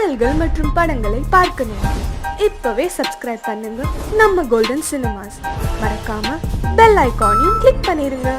பாடல்கள் மற்றும் படங்களை பார்க்கணும். இப்பவே சப்ஸ்கிரைப் பண்ணுங்க நம்ம கோல்டன் சினிமாஸ். மறக்காம பெல் ஐகானையும் கிளிக் பண்ணிருங்க.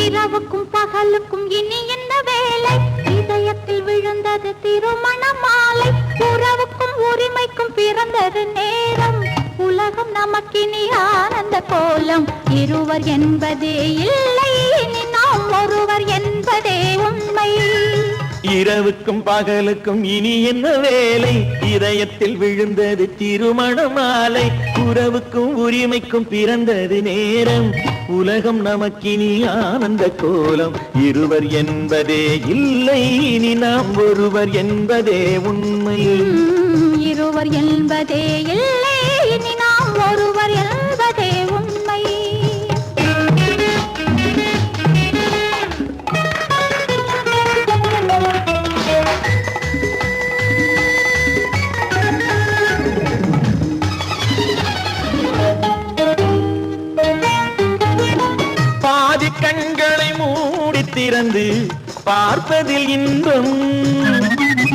இரவுக்கும் பகலுக்கும் இனி என்ன வேலை? இதயத்தில் விழுந்தது திருமண மாலை. உறவுக்கும் உரிமைக்கும் பிறந்தது நேரம். உலகம் நமக்கினி ஆனந்த கோலம். இருவர் என்பதே இல்லை, இனி நாம் ஒருவர் என்பதே உண்மை. இரவுக்கும் பகலுக்கும் இனி என்ன வேலை? இதயத்தில் விழுந்தது திருமண மாலை. உறவுக்கும் உரிமைக்கும் பிறந்தது நேரம். உலகம் நமக்கினி ஆனந்த கோலம். இருவர் என்பதே இல்லை, இனி நாம் ஒருவர் என்பதே உண்மை. இருவர் என்பதே இல்லை, இனி நாம் ஒருவர் என்பதே உண்மை. பாதி கண்களை மூடி திறந்து பார்ப்பதில் இன்பம்.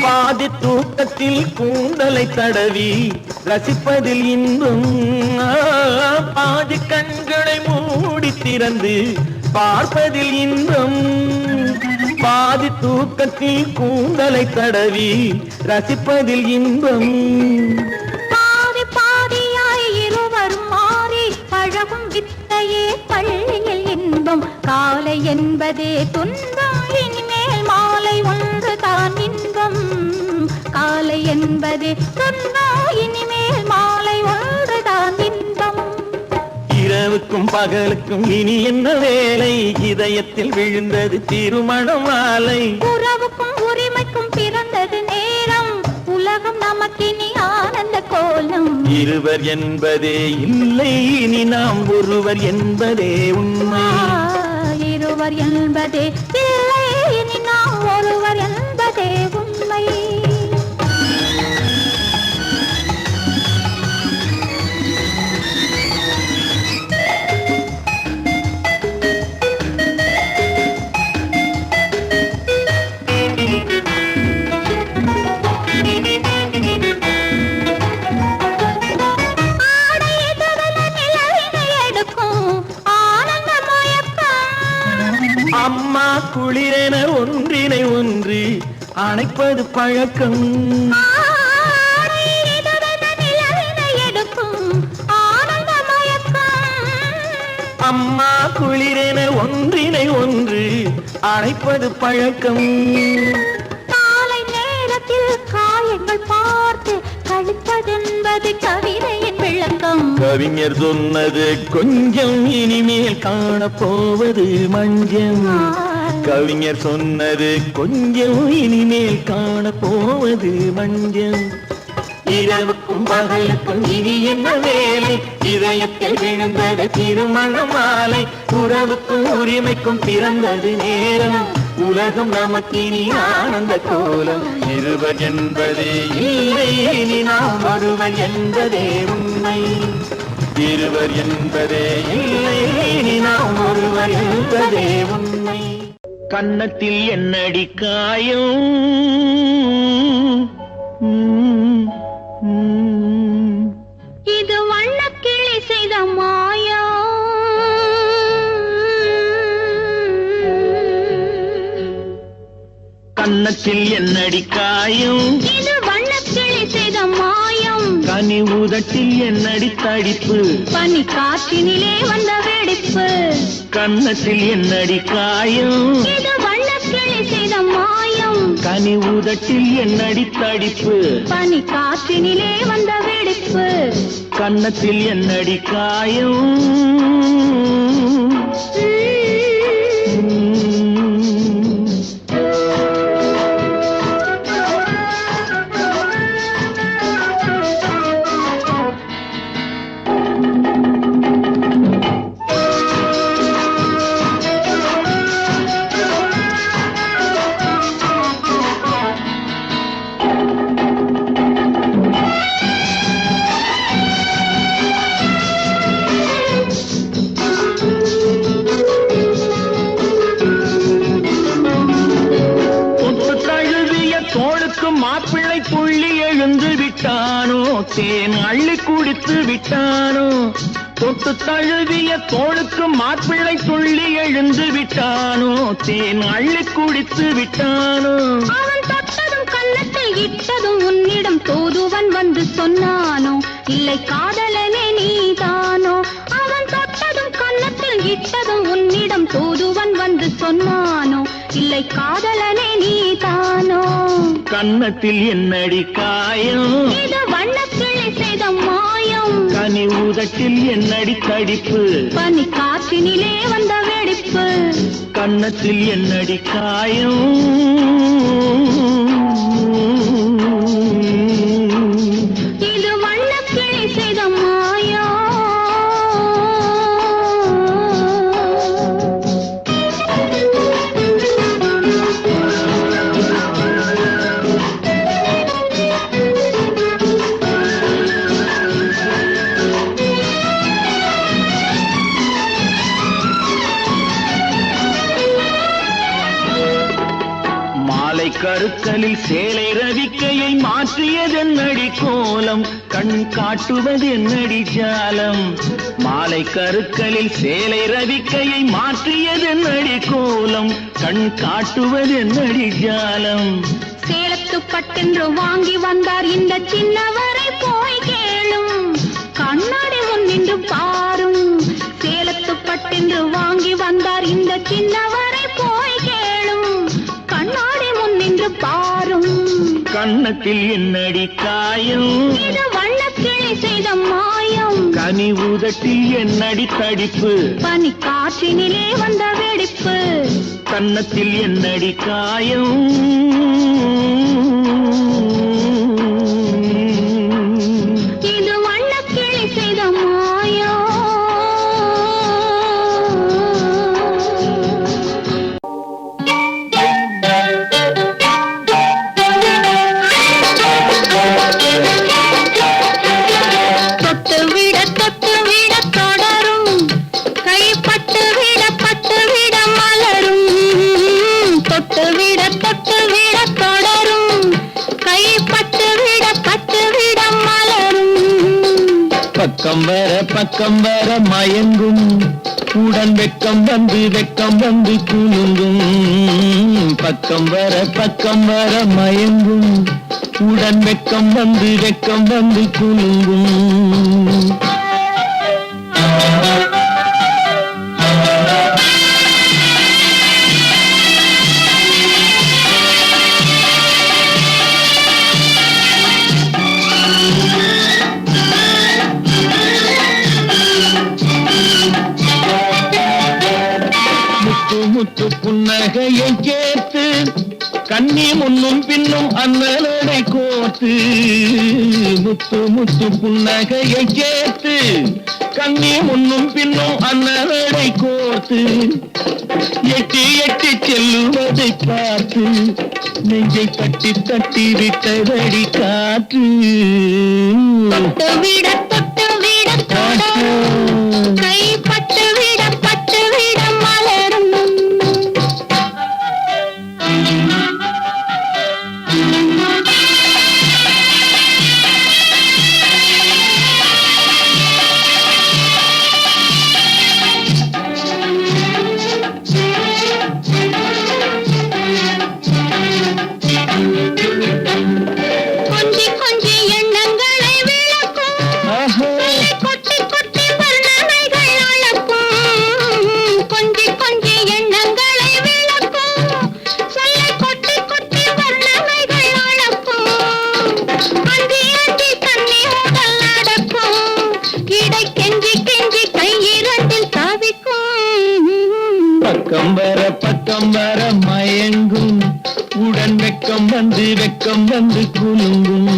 பாதி தூக்கத்தில் கூந்தலை தடவி ரசிப்பதில் இன்பம். பாதி கண்களை மூடி திறந்து பார்ப்பதில் இன்பம். பாதி தூக்கத்தில் கூந்தலை தடவி ரசிப்பதில் இன்பம். பாதி பாதியாய் இருவர் மாறி பழகும் வித்தையே பள்ளியில் இன்பம். காலை என்பதே துன்பம், இனிமேல் மாலை ஒன்று தான் இன்பம். காலை என்பதே துன்பம், இனிமேல் மாலை ஒன்று தான் இன்பம். இரவுக்கும் பகலுக்கும் இனி என்ன வேலை? இதயத்தில் விழுந்தது திருமண மாலை. உறவுக்கும் உரிமைக்கும் பிறந்தது நேரம். உலகம் நமக்கினி ஆனந்த கோலம். இருவர் என்பதே இல்லை, இனி நாம் ஒருவர் என்பதே உண்மை. இருவர் என்பதே இல்லை, இனி நாம் ஒருவர் என்பதே உண்மை. அம்மா குளிரென ஒன்றினை ஒன்று அணைப்பது பழக்கம். அம்மா குளிரென ஒன்றினை ஒன்று அணைப்பது பழக்கம். காலை நேரத்தில் காயங்கள் பார்த்து கழிப்பதென்பது கவிதையின் விளக்கம். கவிஞர் சொன்னது கொஞ்சம், இனிமேல் காணப்போவது மஞ்சம். கவிஞர் சொன்னது கொஞ்சம், இனிமேல் காணப்போவது மஞ்சம். இரவுக்கும் பகலுக்கும் இனி என்ன வேலை? இதயத்தில் விழுந்தது திருமண மாலை. உறவுக்கும் உரிமைக்கும் பிறந்தது நேரம். உலகம் நமக்கினி ஆனந்த கோலம். இருவர் என்பதே இல்லை, இனி நாம் ஒருவர் என்பதே உண்மை. இருவர் என்பதே இல்லை, இனி நாம் ஒருவர் என்பதே உண்மை. கன்னத்தில் என்னடி காயம்? இது வண்ணக்கிளி செய்த மாயம். கன்னத்தில் என்னடி காயம்? இது வண்ணக்கிளி செய்த மாயம். கனி உதட்டில் என்னடி தடிப்பு? பனி காற்றினிலே வந்த வெடிப்பு. கன்னத்தில் என்னடி காயம்? இது வண்ணக்கிளி செய்த மாயம். கனி உதட்டில் என்னடி தடிப்பு? பனி காற்றினிலே வந்த வெடிப்பு. கன்னத்தில் என்னடி காயம்? தேன் அள்ளி குடித்து விட்டானோ தொட்டு தழுவிய தோளுக்கு மாப்பிள்ளை துள்ளி எழுந்து விட்டானோ தேன் அள்ளி குடித்து விட்டானோ அவன் தொட்டதும் கன்னத்தில் இட்டதும் உன்னிடம் தூதுவன் வந்து சொன்னானோ இல்லை காதலனே நீதானோ அவன் தொட்டதும் கன்னத்தில் இட்டதும் உன்னிடம் தூதுவன் வந்து சொன்னானோ இல்லை காதலனே நீதானோ கன்னத்தில் என்னடி காயம் இது வண்ணக்கிளி செய்த மாயம் கனி உதட்டில் என்னடி தடிப்பு பனி காற்றினிலே வந்த வெடிப்பு கன்னத்தில் என்னடி காயம் இது வண்ணக்கிளி செய்த மாயம் கருக்கலில் சேலை ரவிக்கையை மாற்றியதென்னடி கோலம் கண் காட்டுவதென்னடி ஜாலம் மாலை கருக்கலில் சேலை ரவிக்கையை மாற்றியதென்னடி கோலம் கண் காட்டுவதென்னடி ஜாலம் சேலத்து பட்டென்று வாங்கி வந்தார் இந்த சின்னவரை போய் கேளும் கண்ணாடி முன் நின்று பாரும் சேலத்து பட்டென்று வாங்கி வந்தார் இந்த சின்னவரை போய் கேளும் கண்ணாடி முன் நின்று பாரும் கன்னத்தில் என்னடி காயம் இது வண்ணக்கிளி செய்த மாயம் கனி உதட்டில் என்னடி தடிப்பு பனி காற்றினிலே வந்த வெடிப்பு கன்னத்தில் என்னடி காயம் இது வண்ணக்கிளி செய்த மாயம் பக்கம் வர மயங்கும் உடன் வெக்கம் வந்து குலுங்கும் பக்கம் வர மயங்கும் உடன் வெக்கம் வந்து குலுங்கும் முத்து புன்னகையை கேட்டு கண்ணி முன்னும் பின்னும் அண்ணலடை கோர்த்து முத்து புன்னகையை கேட்டு கண்ணி முன்னும் பின்னும் அண்ணலடை கோர்த்து எட்டி செல்லுவதை பார்த்து நெஞ்சை தட்டி விட்டதடி காற்று தொட்டு விட கை பட்டு விட மலரும் கொஞ்சி எண்ணங்களை விளக்கும் கொட்டி வர்ணனைகள் அளக்கும் கொஞ்சி எண்ணங்களை விளக்கும் சொல்ல கொட்டி வர்ணனைகள் அளக்கும் அந்தி தண்ணி உடல் நடக்கும் இடை கெஞ்சி கை இரண்டில் தவிக்கும் பக்கம் வர மயங்கும் உடன் வெக்கம் வந்து குலுங்கும்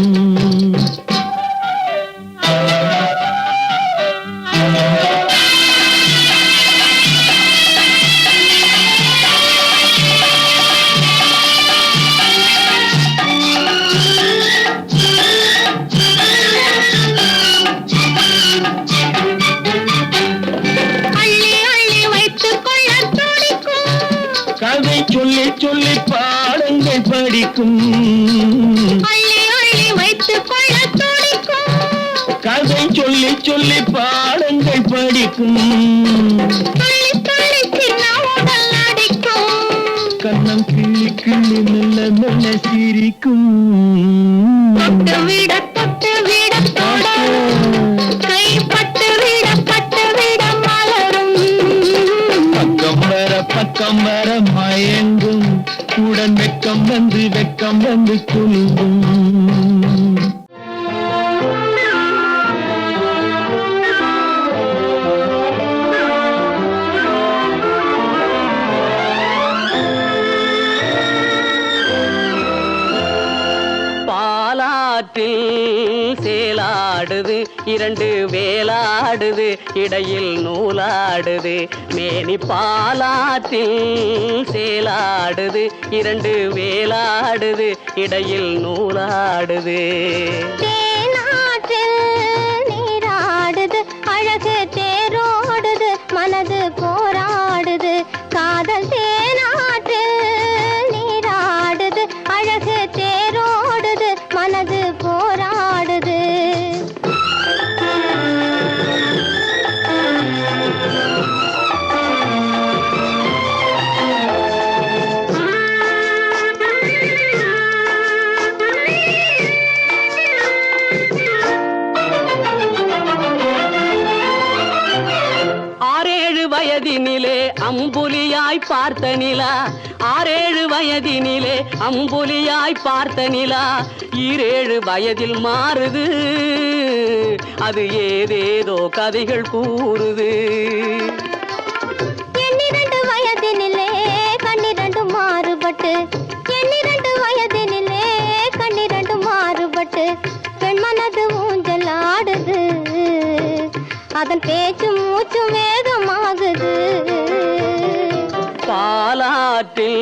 கதை சொல்லி பாடங்கள் படிக்கும் அள்ளி வைத்துக் கொள்ள துடிக்கும் சொல்லி பாடங்கள் படிக்கும். கண்ணம் கிள்ளி கிள்ளி மெல்ல மெல்ல சிரிக்கும். தொட்டு விட தொட கை பட்டு விட மலரும். பக்கம் வர மயங்கும். உடன் வெக்கம் வந்து குலுங்கும். சேலாடுது இரண்டு வேலாடுது இடையில் நூலாடுது. மேனி பாலாற்றில் சேலாடுது இரண்டு வேலாடுது இடையில் நூலாடுது. தேனாற்றில் நீராடுது அழகு தேரோடுது மனது போராடுது. காதல் தேனாற்றில் நீராடுது அழகு தேரோடுது மனது போராடுது. வயதினிலே அம்புலியாய் பார்த்த நிலா. 6-7 வயதினிலே அம்புலியாய் பார்த்த நிலா 7 வயதில் மாறுது. அது ஏதேதோ கதைகள் கூறுது. 12 வயதினிலே கண்ணிரண்டு மாறுபட்டு 12 வயதினிலே கண்ணிரண்டு மாறுபட்டு பெண் மனது ஊஞ்சல் ஆடுது. அதன் பேச்சு மூச்சு வேகமாகுது. பாலாற்றில்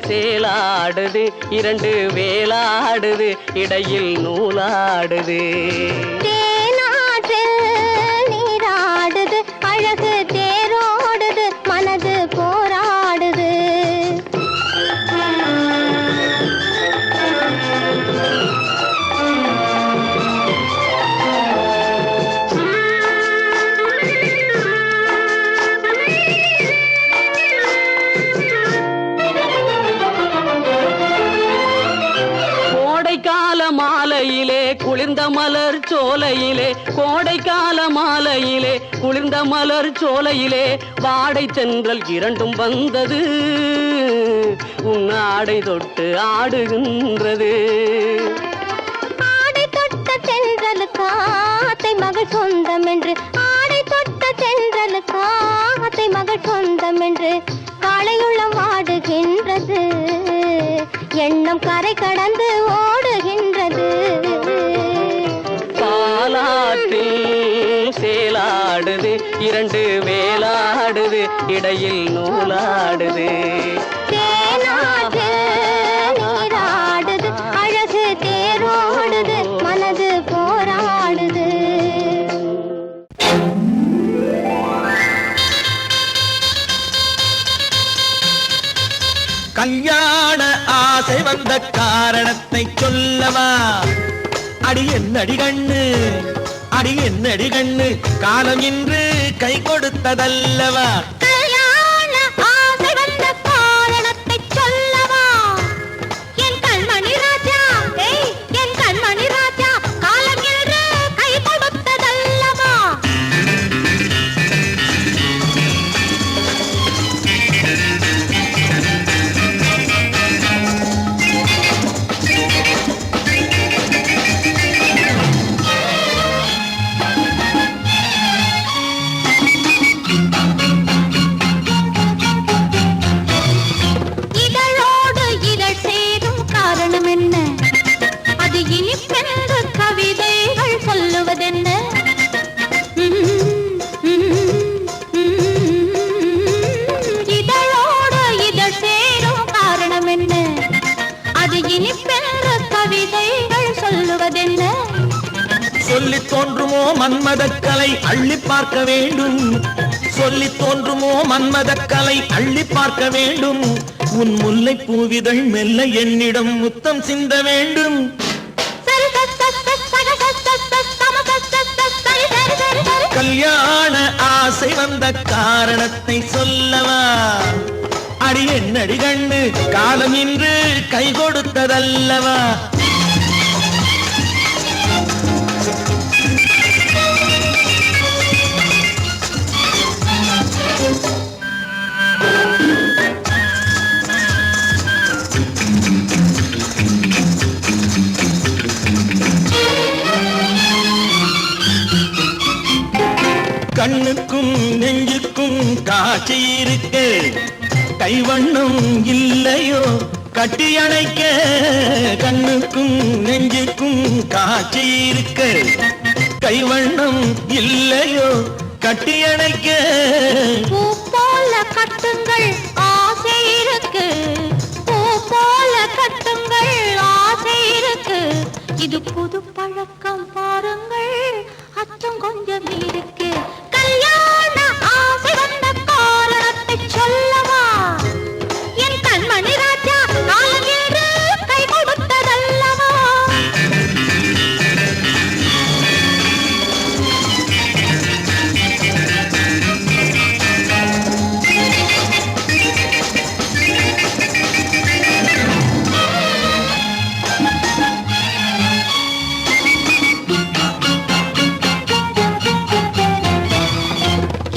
சேலாடுது இரண்டு வேலாடுது இடையில் நூலாடுது. தேனாற்றில் நீராடுது அழகு தேரோடுது மனது போராடுது. மாலையிலே குளிர்ந்த மலர் சோலையிலே கோடைக்கால மாலையிலே குளிர்ந்த மலர் சோலையிலே வாடை தென்றல் இரண்டும் வந்தது. உன்னாடை தொட்டு ஆடுகின்றது. ஆடை தொட்ட தென்றலுக்கா அத்தை மகள் சொந்தம் என்று ஆடை தொட்ட தென்றலுக்கா அத்தை மகள் சொந்தம் என்று காளையுள்ளம் ஆடுகின்றது. எண்ணம் கரை கடந்து ஓடுகின்றது. பாலாற்றில் சேலாடுது இரண்டு வேலாடுது இடையில் நூலாடுது. தேனாற்றில் நீராடுது அழகு தேரோடுது மனது போராடுது. கல்யாண ஆசை வந்த காரணத்தை சொல்லவா? அடி என்னடி கண்ணு, அடி என்னடி கண்ணு, காலம் இன்று கை கொடுத்ததல்லவா? கல்யாண ஆசை வந்த காரணத்தை சொல்லவா? என் கண்மணி ராஜா, என் கண்மணி ராஜா, காலம் இன்று கை கொடுத்ததல்லவா? சொல்லி தோன்றுமோ மன்மதக்கலை அள்ளி பார்க்க வேண்டும். சொல்லி தோன்றுமோ மன்மதக்கலை அள்ளி பார்க்க வேண்டும். உன் முல்லை பூவிதழ் மெல்ல என்னிடம் முத்தம் சிந்த வேண்டும். சரி சரி சரி சரி சரி சரி கல்யாண ஆசை வந்த காரணத்தை சொல்லவா? அடி என்னடி கண்டு காலம் இன்று கை கொடுத்ததல்லவா? கண்ணுக்கும் நெஞ்சுக்கும் காட்சி இருக்கு, கைவண்ணம் இல்லையோ கட்டி அணைக்க? கண்ணுக்கும் நெஞ்சுக்கும் காட்சி இருக்கு, கைவண்ணம் இல்லையோ கட்டி அணைக்க? பூ போல கட்டுங்கள் ஆசை இருக்கு, பூ போல கட்டுங்கள் ஆசை இருக்கு. இது புது பழக்கம் பாருங்கள், அச்சம் கொஞ்சம் இருக்கு. கல்யாண ஆசை வந்த காரணத்தை சொல்லவா? என் கண்மணி ராஜா காலம் என்று கை கொடுத்ததல்லவா?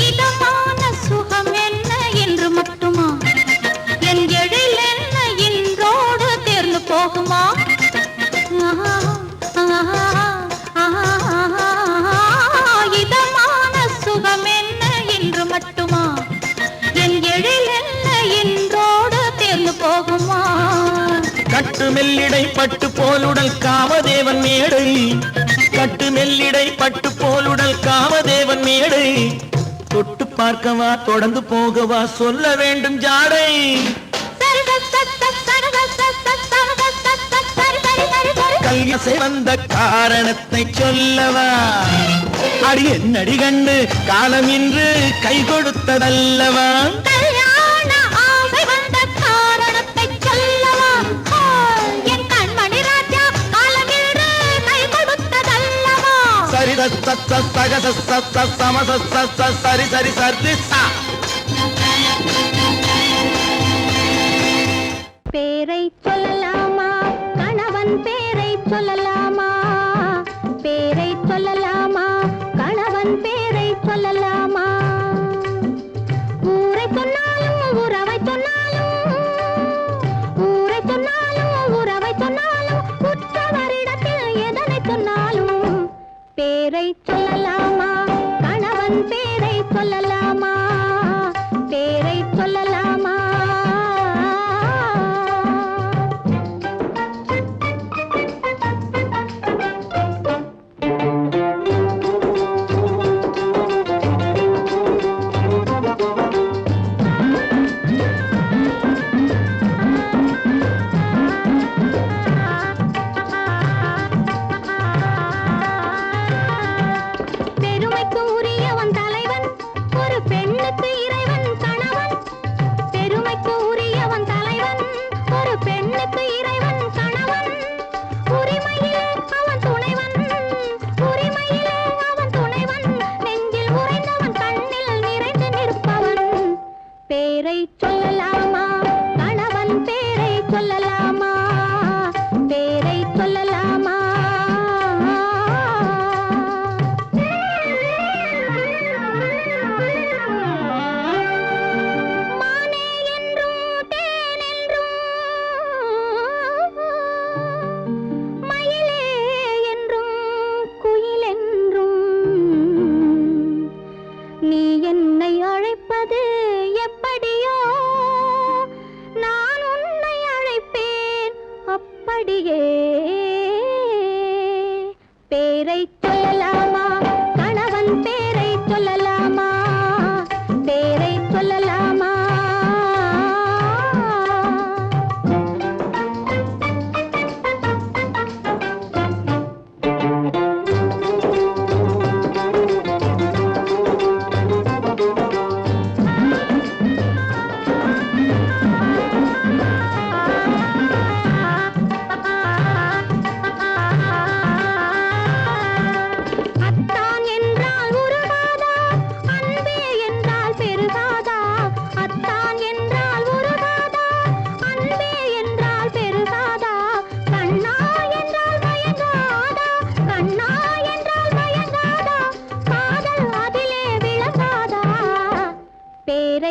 இதமான சுகம் என்ன என்று மட்டுமா? என் எழில் என்ன என்றோடு தேர்ந்து போகுமா? கட்டு மெல்லிடை பட்டு போலுடல் காமதேவன் மேடை, கட்டு மெல்லிடை பட்டு போலுடல் காமதேவன் மேடை. தொட்டு பார்க்கவா தொடர்ந்து போகவா சொல்ல வேண்டும் ஜாடை. கல்யாசை வந்த காரணத்தை சொல்லவா? அடி என்னடி கண்டு காலம் இன்று கை கொடுத்ததல்லவா? கல்யாண ஆசை வந்த காரணத்தை சொல்லவா? என் கண்மணி ராஜா காலம் என்று கை கொடுத்ததல்லவா? சரி சக சம சரி சரி சரி சா. பேரை சொல்லலாமா? கணவன் பேரை சொல்லலாமா? பேரை சொல்லலாமா? கணவன் பேரை சொல்லலாமா? ஊரை சொன்னாலும் உறவை சொன்னாலும், ஊரை சொன்னாலும் உறவை சொன்னாலும், உற்றவரிடத்தில் எதனை சொன்னாலும் பேரை சொல்லலாமா? கணவன் பேரை சொல்லலாமா? பேரை சொல்லலாமா?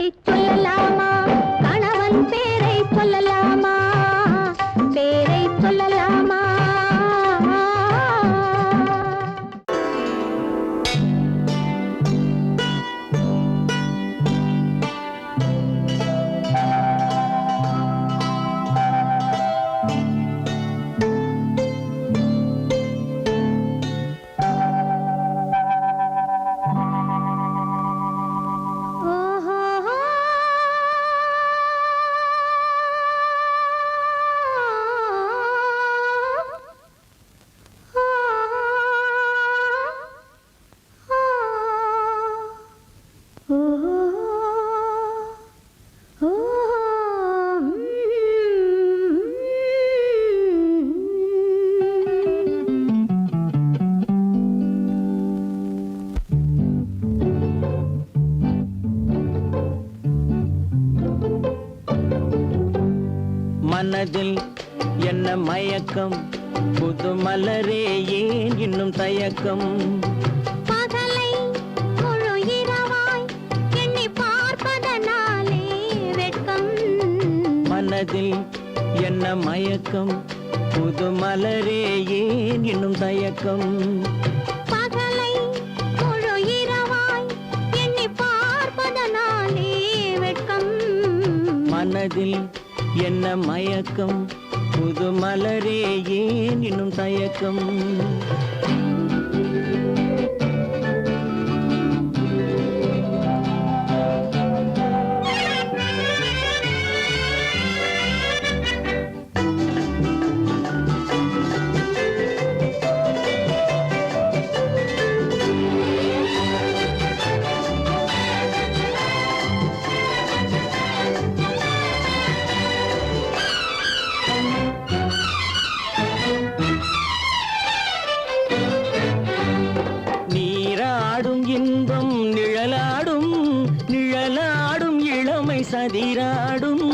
பேரை சொல்லலாமா கணவன் பேரை சொல்லலாமா பேரை சொல்லலாமா மனதில் என்ன மயக்கம் புது மலரே ஏன் இன்னும் தயக்கம் பகலை முழு இரவாய் எண்ணி பார்ப்பதனாலே வெட்கம் மனதில் என்ன மயக்கம் புது மலரே ஏன் இன்னும் தயக்கம் பகலை முழு இரவாய் எண்ணி பார்ப்பதனாலே வெட்கம் மனதில் என்ன மயக்கம் புது மலரே ஏன் இன்னும் தயக்கம் நீராடும் இன்பம் நிழலாடும் நிழலாடும் இளமை சதிராடும்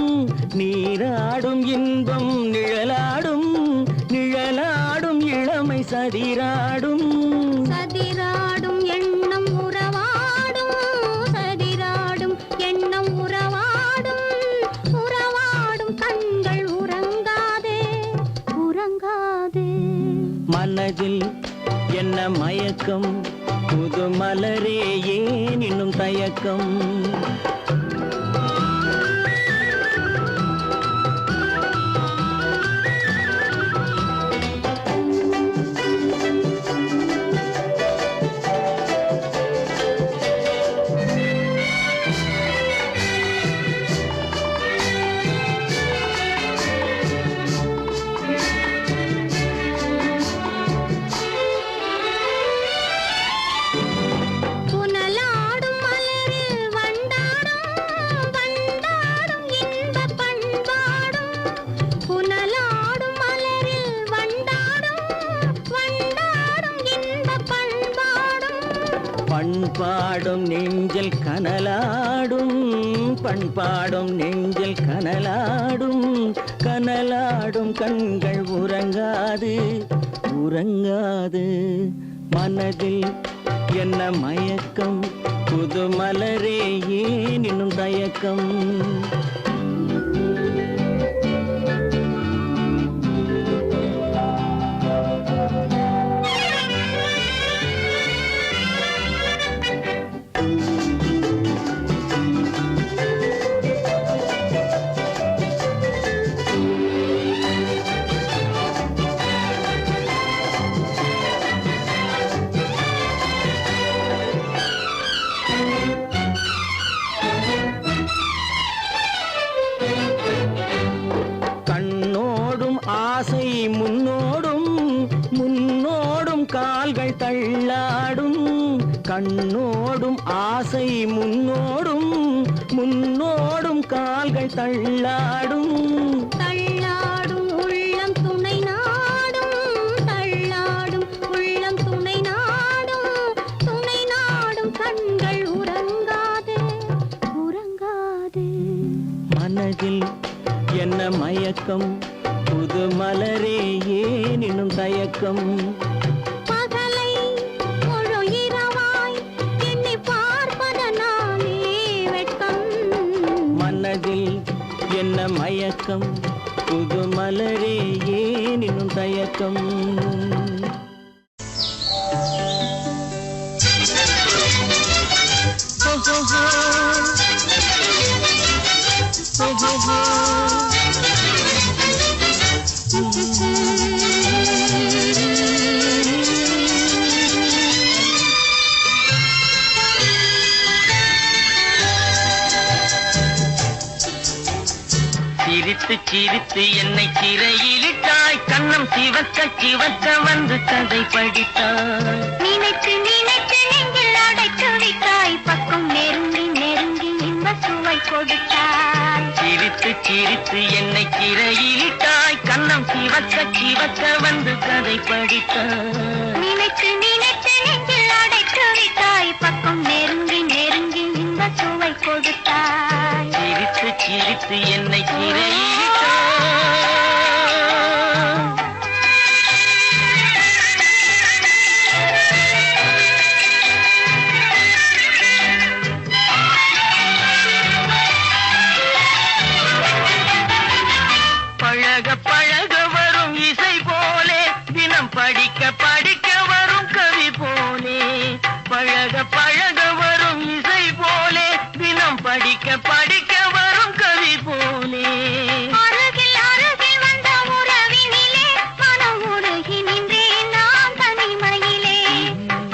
நீராடும் இன்பம் நிழலாடும் நிழலாடும் இளமை சதிராடும் சதிராடும் எண்ணம் உறவாடும் சதிராடும் எண்ணம் உறவாடும் உறவாடும் கண்கள் உறங்காதே உறங்காதே மனதில் என்ன மயக்கம் புது மலரே ஏன் இன்னும் தயக்கம் புனலாடும் மலரில் வண்டாடும் வண்டாடும் இன்பப் பண்பாடும் புனலாடும் மலரில் வண்டாடும் வண்டாடும் இன்பப் பண்பாடும் பண்பாடும் நெஞ்சில் கனலாடும் பண்பாடும் நெஞ்சில் கனலாடும் கனலாடும் கண்கள் உறங்காது உறங்காது மனதில் என்ன மயக்கம் புது மலரே ஏன் இன்னும் தயக்கம் கண்ணோடும் ஆசை முன்னோடும் முன்னோடும் கால்கள் தள்ளாடும் கண்ணோடும் ஆசை முன்னோடும் முன்னோடும் கால்கள் தள்ளாடும் தள்ளாடும் உள்ளம் துணை நாடும் தள்ளாடும் உள்ளம் துணை நாடும் கண்கள் உறங்காதே உறங்காதே மனதில் என்ன மயக்கம் புது மலரே ஏன் இன்னும் தயக்கம் பகலை முழு இரவாய் எண்ணி பார்ப்பதனாலே வெட்கம் மயக்கம் புது மலரே ஏன் இன்னும் தயக்கம் சிரித்து சிரித்து என்னை சிறையிலிட்டாய் கண்ணம் சிவக்க சிவக்க வந்து கதை படித்தாய் நினைத்து நினைத்து நெஞ்சில் அடைத்து விட்டாய் பக்கம் நெருங்கி நெருங்கி இன்ப சுவை கொடுத்தாய் சிரித்து சிரித்து என்னை சிறையிலிட்டாய் கண்ணம் சிவக்க சிவக்க வந்து கதை படித்தாய் நினைத்து நினைத்து நெஞ்சில் அடைத்து விட்டாய் பக்கம் நெருங்கி நெருங்கி இன்ப சுவை கொடுத்தாய் சிரித்து சிரித்து என்னை சிறையிலிட்டாய் பழக பழக வரும் இசை போலே தினம் படிக்க படிக்க வரும் கவி போலே பழக பழக வரும் இசை போலே தினம் படிக்க படிக்க வரும் கவி போலே அருகில் அருகில் வந்த உறவினிலே மனம் உருகி நின்றேன் நான் தனிமையிலே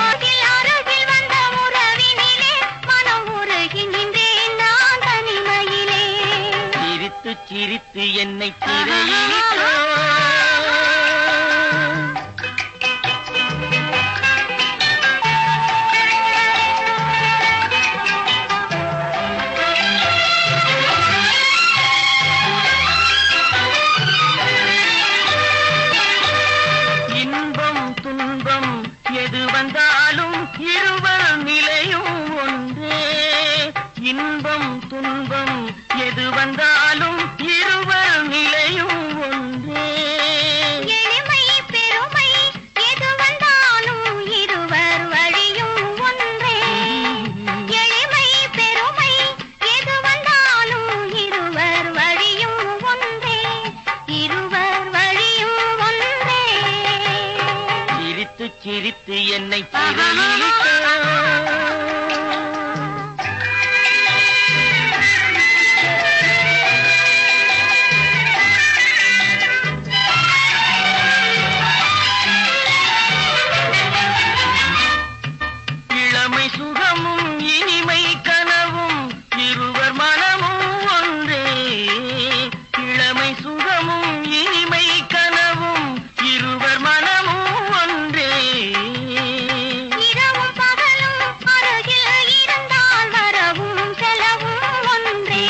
அருகில் அருகில் வந்த உறவினிலே மனம் உருகி நின்றேன் நான் தனிமையிலே சிரித்து சிரித்து என்னை சிறையிலிட்டாய் இன்பம் துன்பம் எது வந்தாலும் இருவர் நிலையும் ஒன்றே இன்பம் துன்பம் எது வந்தாலும் இருவர் நிலையும் ஒன்றே எளிமை பெருமை எது வந்தாலும் இருவர் வழியும் ஒன்றே எளிமை பெருமை எது வந்தாலும் இருவர் வழியும் ஒன்றே இருவர் வழியும் ஒன்றே சிரித்து சிரித்து என்னை சிறையிலிட்டாய் இளமை சுகமும் இனிமை கனவும் இருவர் மனமும் ஒன்றே இளமை சுகமும் இனிமை கனவும் இருவர் மனமும் ஒன்றே இரவும் பகலும் அருகில் இருந்தால் வரவும் செலவும் ஒன்றே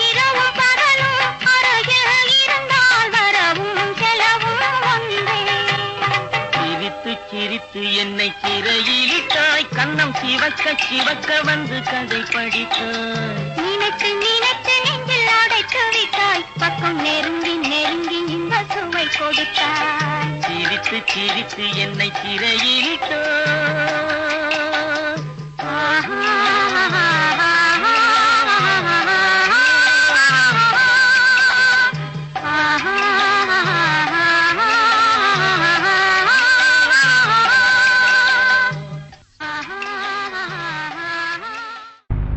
இரவும் பகலும் அருகில் இருந்தால் வரவும் செலவும் ஒன்றே சிரித்து சிரித்து என்னை சிறையிலிட்டாய் கண்ணம் சிவக்க சிவக்க வந்து கதை படித்தாய் நினைத்து நினைத்து நெஞ்சில் அடைத்து விட்டாய் பக்கம் நெருங்கி நெருங்கி இன்ப சுவை கொடுத்தாய் சிரித்து சிரித்து என்னை சிறையிலிட்டாய்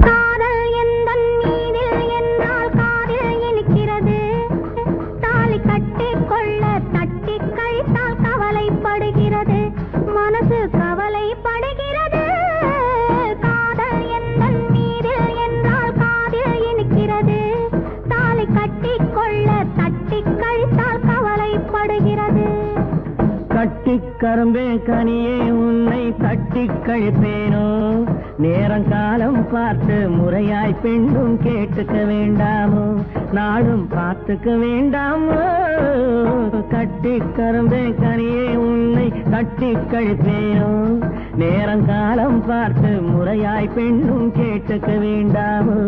காதல் எந்தன் மீதில் என்னால் காதில் இனிக்கிறது தாலி கட்டிக் கொள்ள தட்டி கழித்தால் கவலைப்படுகிறது மனசு கவலைப்படுகிறது காதல் எந்தன் மீதில் என்னால் காதில் இனிக்கிறது தாலி கட்டிக் கொள்ள தட்டி கழித்தால் கவலைப்படுகிறது கட்டிக் கரும்பே கனியே உன்னை தட்டிக் கழிப்பேனோ நேரம் காலம் பார்த்து முறையாய் பெண்ணும் கேட்டுக்க வேண்டாமோ நாளும் பார்த்துக்க வேண்டாமோ கட்டிக் கரும்பே கனியே உன்னை தட்டிக் கழிப்பேனோ நேரம் காலம் பார்த்து முறையாய் பெண்ணும் கேட்டுக்க வேண்டாமோ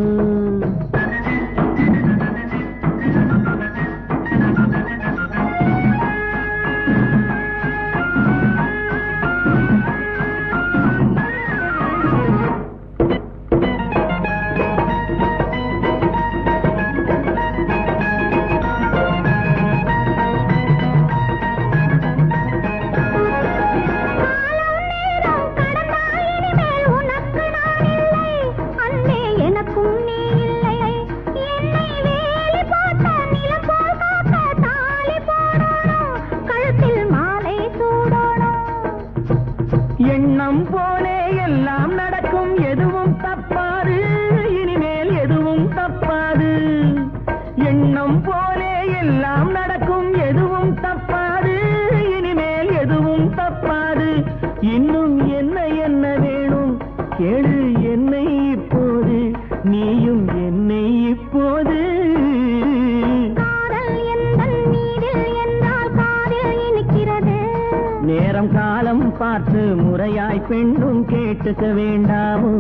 எல்லாம் நடக்கும், எதுவும் தப்பாது, இனிமேல் எதுவும் தப்பாது. இன்னும் என்ன என்ன வேணும் கேளு என்னை இப்போது, நீயும் என்னை இப்போது. நேரம் காலம் பார்த்து முறையாய் பெண்ணும் கேட்டுக்க வேண்டாமோ?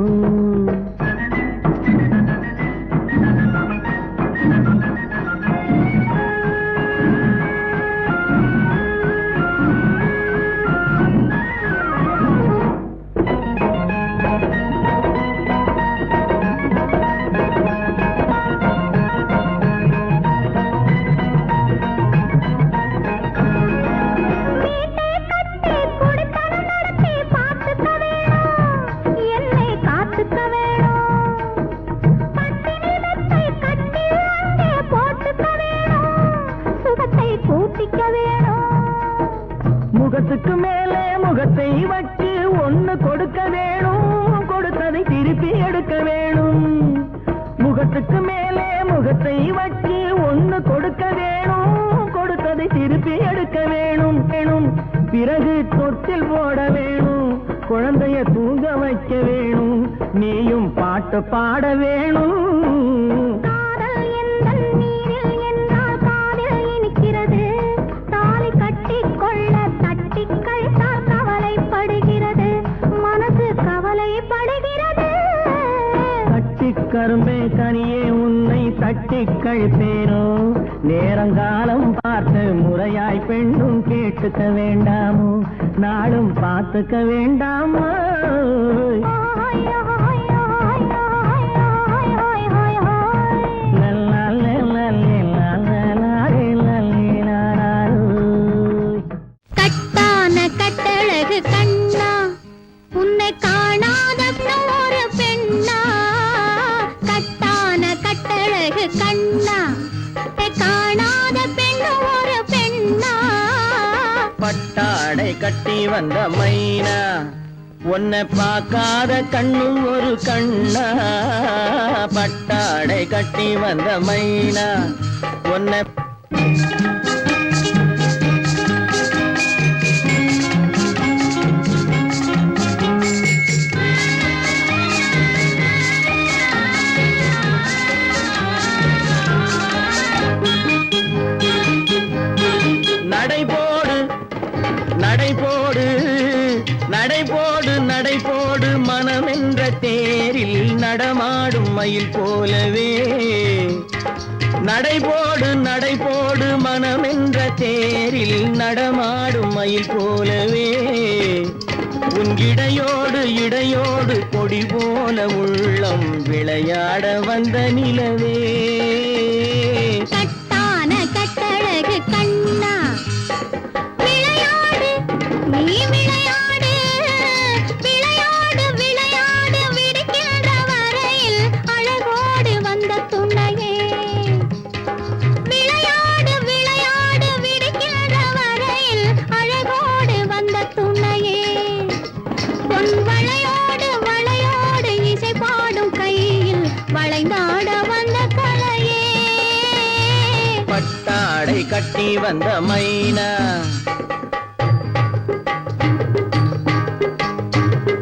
முகத்துக்கு மேலே முகத்தை வச்சு ஒண்ணு கொடுக்க வேணும், கொடுத்ததை திருப்பி எடுக்க வேணும். முகத்துக்கு மேலே முகத்தை வச்சு ஒண்ணு கொடுக்க வேணும், கொடுத்ததை திருப்பி எடுக்க வேணும். பிறகு தொட்டில் போட வேணும், குழந்தைய தூங்க வைக்க வேணும், நீயும் பாட்டு பாட வேணும். கரும்பே கனியே உன்னை தட்டி கழிப்பேனோ? நேரங்காலம் பார்த்து முறையாய் பெண்ணும் கேட்டுக்க வேண்டாமோ? நாளும் பார்த்துக்க வேண்டாமோ? கட்டான கட்டழகு கண்ணா, உன்னை காணாத ஒரு பெண்ணா. கட்டான கட்டழகு கண்ணா, காணாத பெண் ஒரு பெண்ணா. பட்டாடை கட்டி வந்த மைனா, உன்னை பார்க்காத கண்ணும் ஒரு கண்ணா. பட்டாடை கட்டி வந்த மைனா, உன்னை நடைபோடு நடைபோடு நடைபோடு மனமென்ற தேரில் நடமாடும் மயில் போலவே. நடைபோடு நடைபோடு மனமென்ற தேரில் நடமாடும் மயில் போலவே. உன் இடையோடு இடையோடு கொடி போல உள்ளம் விளையாட வந்த நிலவே. கட்டான கட்டழகு கண்ணா, விளையாடு நீ விளையாடு, விளையாடு விளையாடு விடுக்கின்ற வரையில் அழகோடு வந்த துணையே. விளையாடு விளையாடு விடுக்கின்ற வரையில் அழகோடு வந்த துணையே. பொன் வளையோடு வளையோடு இசை பாடும் கையில் வளைந்தாட வந்த கலையே. பட்டாடை கட்டி வந்த மைனா,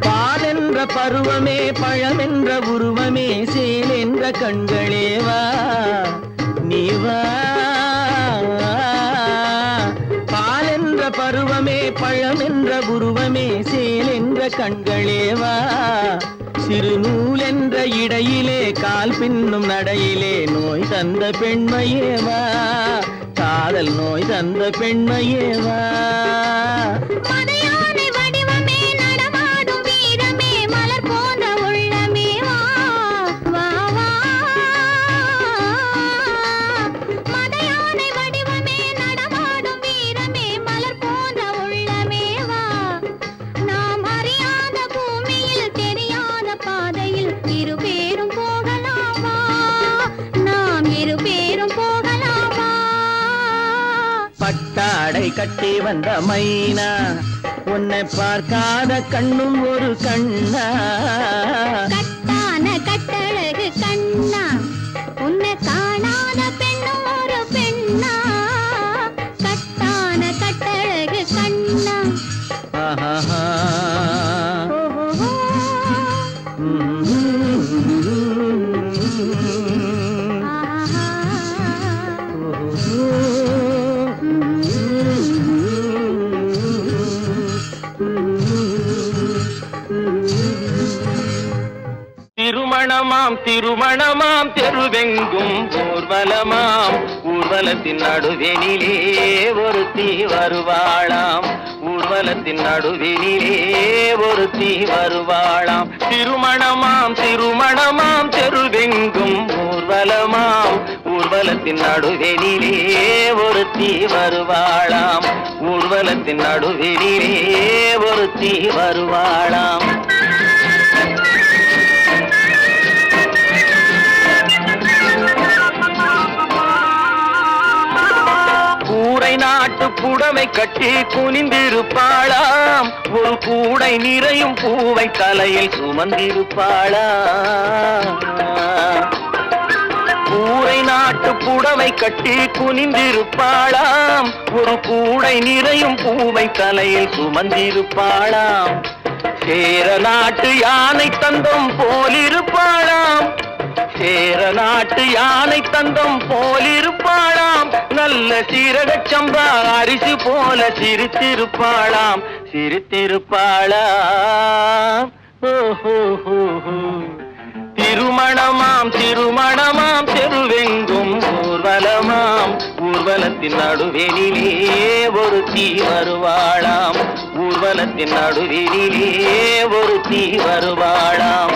பாலென்ற பருவமே பழமென்ற உருவமே சேல் என்ற கண்களே வா நீ வா. பாலென்ற பருவமே பழமென்ற உருவமே சேல் என்ற கண்களே வா. சிறு நூல் என்ற இடையிலே கால் பின்னும் நடையிலே நோய் தந்த பெண்மையே வா. காதல் நோய் தந்த பெண்மையே வா. மதையானை வடிவமே நடமாடும் வீரமே மலர் போன்ற உள்ளமே வா வா வா. மதையானை வடிவமே நடமாடும் வீரமே மலர் போன்ற உள்ளமே வா. நாம் அறியாத பூமியில் தெரியாத பாதையில் இருபேரும் போகலாமா? நாம் இருபேரும் போகலாமா? பட்டாடை கட்டி வந்த மைனா, உன்னை பார்க்காத கண்ணும் ஒரு கண்ணா. கட்டான கட்டழகு கண்ணா, உன்னை காணாத பெண்ணும் ஒரு பெண்ணா. திருமணமாம் திருமணமாம் தெருவெங்கும் ஊர்வலமாம் ஊர்வலத்தின் நடுவெனிலே ஒருத்தி வருவாளாம் ஊர்வலத்தின் நடுவெனிலே ஒருத்தி வருவாளாம் திருமணமாம் திருமணமாம் தெருவெங்கும் ஊர்வலமாம் ஊர்வலத்தின் நடுவெனிலே ஒருத்தி வருவாளாம் ஊர்வலத்தின் நடுவெனிலே ஒருத்தி வருவாளாம் கூரை நாட்டு புடவை கட்டி குனிந்திருப்பாளாம் ஒரு கூடை நிறையும் பூவை தலையில் சுமந்திருப்பாளாம் கூரை நாட்டு புடவை கட்டி குனிந்திருப்பாளாம் ஒரு கூடை நிறையும் பூவை தலையில் சுமந்திருப்பாளாம் சேர நாட்டு யானை தந்தம் போலிருப்பாளாம் சேர நாட்டு யானை தந்தம் போலிருப்பாளாம் நல்ல சீரகச் சம்பா அரிசி போல சிரித்திருப்பாளாம் சிரித்திருப்பாளாம் திருமணமாம் திருமணமாம் தெருவெங்கும் ஊர்வலமாம் ஊர்வலத்தின் நடுவெனிலே ஒருத்தி வருவாளாம் ஊர்வலத்தின் நடுவெனிலே ஒருத்தி வருவாளாம்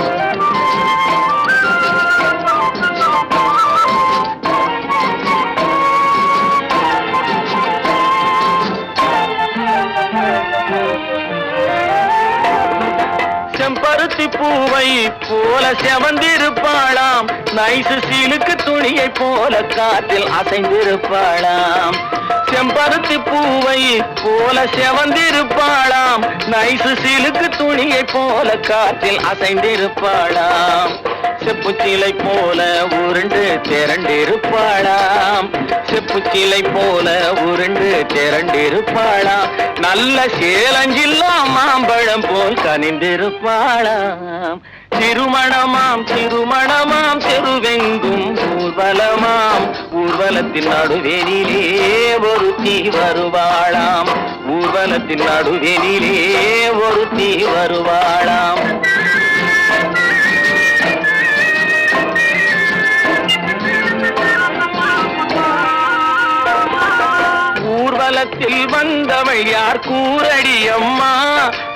செம்பருத்தி பூவை போல செவந்திருப்பாளாம் நைசு சீலுக்கு துணியை போல காற்றில் அசைந்திருப்பாளாம் செம்பருத்தி பூவை போல செவந்திருப்பாளாம் நைசு சீலுக்கு துணியை போல காற்றில் அசைந்திருப்பாளாம் செப்புச்சிலை போல உருண்டு திரண்டிருப்பாளாம் செப்புச்சிலை போல உருண்டு திரண்டிருப்பாளாம் நல்ல சேலஞ்சில்லா மாம்பழம் போல் கனிந்திருப்பாளாம் திருமணமாம் திருமணமாம் தெருவெங்கும் ஊர்வலமாம் ஊர்வலத்தின் நடுவெனிலே ஒருத்தி வருவாளாம் ஊர்வலத்தின் நடுவெனிலே ஒருத்தி வருவாளாம் ஊர்வலத்தில் வந்தவள் யார் கூரடி அம்மா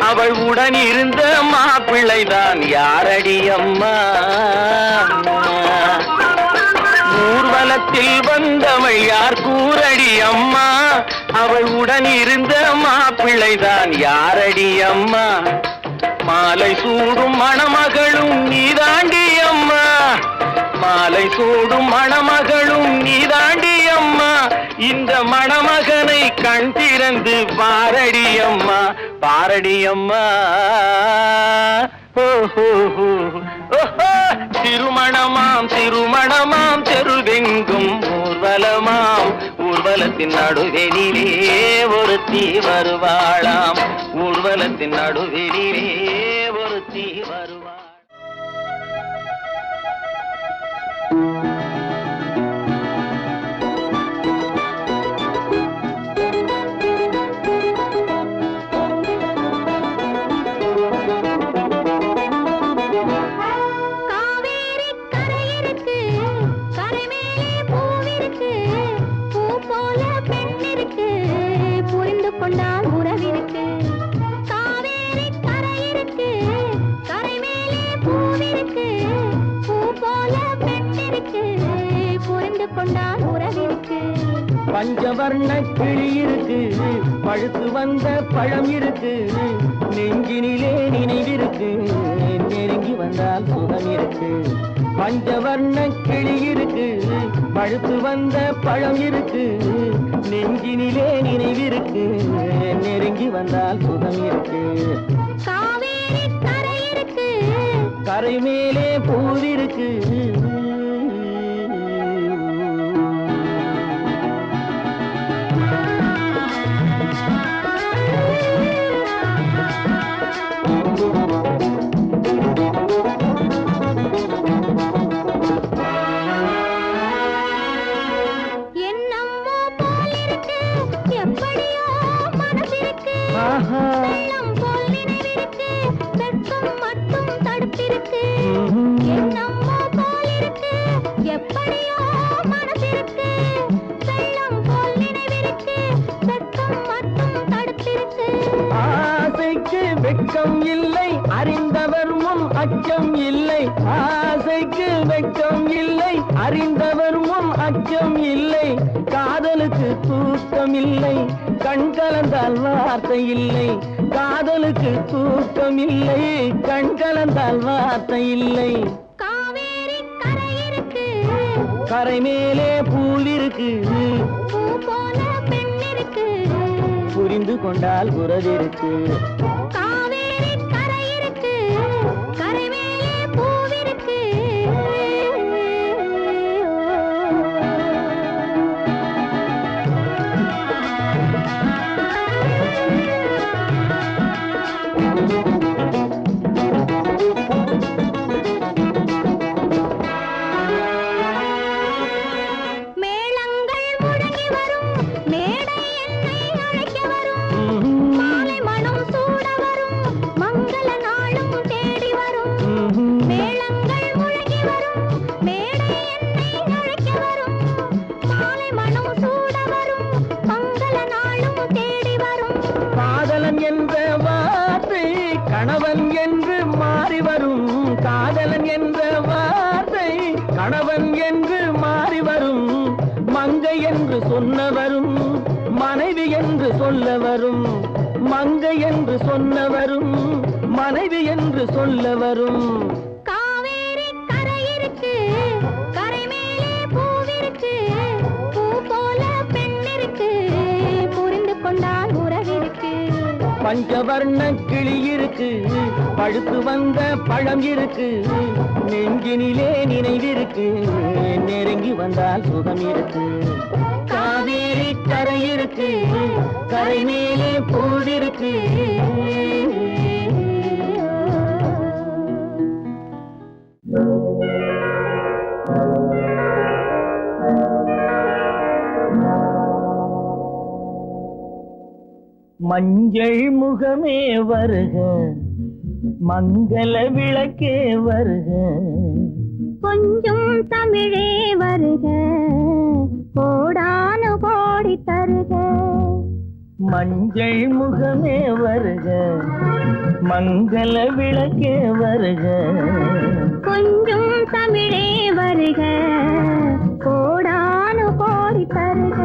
அவள் உடன் இருந்த மாப்பிள்ளைதான் யாரடி அம்மா ஊர்வலத்தில் வந்தவள் யார் கூரடி அம்மா அவள் உடன் இருந்த மாப்பிள்ளைதான் யாரடி அம்மா மாலை சூடும் மணமகளும் நீதாண்டி அம்மா மாலை சூடும் மணமகளும் நீதாண்டி அம்மா இந்த மணமகனை கண் திறந்து பாரடி அம்மா பாரடி அம்மா திருமணமாம் திருமணமாம் தெருவெங்கும் ஊர்வலமாம் ஊர்வலத்தின் நடுவெனிலே ஒருத்தி வருவாளாம் ஊர்வலத்தின் நடுவெனிலே ஒருத்தி வருவாள் கொண்டால் உறவிருக்கு காவேரி கரை இருக்கு கரை மேலே பூவிருக்கு பூ போல பெண்ணிருக்கு புரிந்து கொண்டால் உறவிருக்கு பஞ்சவர்ண கிளி இருக்கு பழுத்து வந்த பழம் இருக்கு நெஞ்சினிலே நினைவிருக்கு நெருங்கி வந்தால் சுகம் இருக்கு பஞ்சவர்ண கிளி இருக்கு பழுத்து வந்த பழம் இருக்கு நெஞ்சினிலே நினைவிருக்கு நெருங்கி வந்தால் சுகம் இருக்கு காவேரி கரை இருக்கு கரை மேலே பூவிருக்கு வெள்ளம் போல் நினைவிருக்கு வெட்கம் மட்டும் தடுப்பிருக்கு எண்ணம் பிள்ளைக்கு வெட்கம் இல்லை, அறிந்தவர் முன் அச்சம் இல்லை. காதலுக்கு தூக்கம் இல்லை, கண் கலந்தால் வார்த்தை இல்லை. காதலுக்கு தூக்கம் இல்லை, கண் கலந்தால் வார்த்தை இல்லை. காவேரி கரை இருக்கு, கரை மேலே பூவிருக்கு, பூ போல பெண் இருக்கு. புரிந்து கொண்டால் உறவிருக்கு. காவேரி கரை இருக்கு, கரை மேலே பூவிருக்கு. மேளங்கள் முழங்கி வரும், மேடை என்னை அழைக்க வரும். மாலை மனம் சூட வரும், மங்கள நாளும் தேடி வரும். மேளங்கள் முழங்கி வரும், மேடை என்னை அழைக்க வரும். மாலை மனம் சூட வரும், மங்கள நாளும் தேடி வரும். காதலன் என்ற வார்த்தை கணவன் என்று மாறி வரும். காதலன் என்ற வார்த்தை கணவன் என்று மாறி வரும். மங்கை என்று சொன்னவரும் மனைவி என்று சொல்ல வரும். மங்கை என்று சொன்னவரும் மனைவி என்று சொல்ல வரும். காவேரி கரை இருக்கு, கரை மேலே பூவிருக்கு. பூ போல பெண் இருக்கு, புரிந்து கொண்டால் உறவிருக்கு. பஞ்சவர்ண கிளி இருக்கு, பழுத்து வந்த பழம் இருக்கு. நெஞ்சினிலே நினைவிருக்கு, நெருங்கி வந்தால் சுகம் இருக்கு. காவேரி கரை இருக்கு, கரை மேலே பூவிருக்கு. மஞ்சள் முகமே வருக, மங்கள விளக்கே வருக. கொஞ்சம் தமிழே வருக, கோடானு கோடி தருக. மஞ்சள் முகமே வருக, மங்கள விளக்கே வருக. கொஞ்சம் தமிழே வருக, கோடானு கோடி தருக.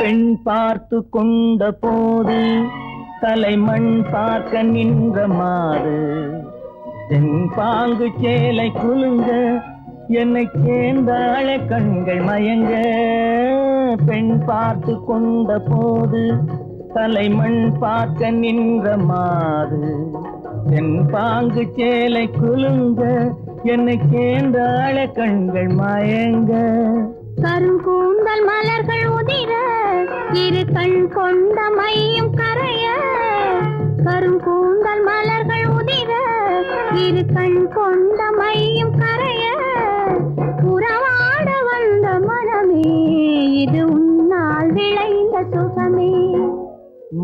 பெண் பார்த்து கொண்ட போது தலைமண் பார்க்க நின்ற மாது. தென்பாங்கு சேலை குலுங்க என்னை சேர்ந்தாழ கண்கள் மயங்க. பெண் பார்த்து கொண்ட போது தலைமண் பார்க்க நின்ற மாது. தென்பாங்கு சேலை குலுங்க என்னை சேர்ந்தாழ கண்கள் மயங்க. கருங்கூந்தல் மலர்கள் உதிர, இரு கண் கொண்ட மையும் கரைய. கருங்கூந்தல் மலர்கள் உதிர, இரு கண் கொண்ட மையும் கரைய. உறவாட வந்த மனமே, இது உன்னால் விளைந்த சுகமே.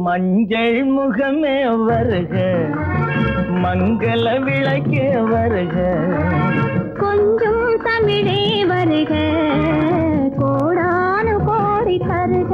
மஞ்சள் முகமே வருக, மங்கள விளக்கே வருக. கொஞ்சம் தமிழே வருக, கோடானு கோடி தருக.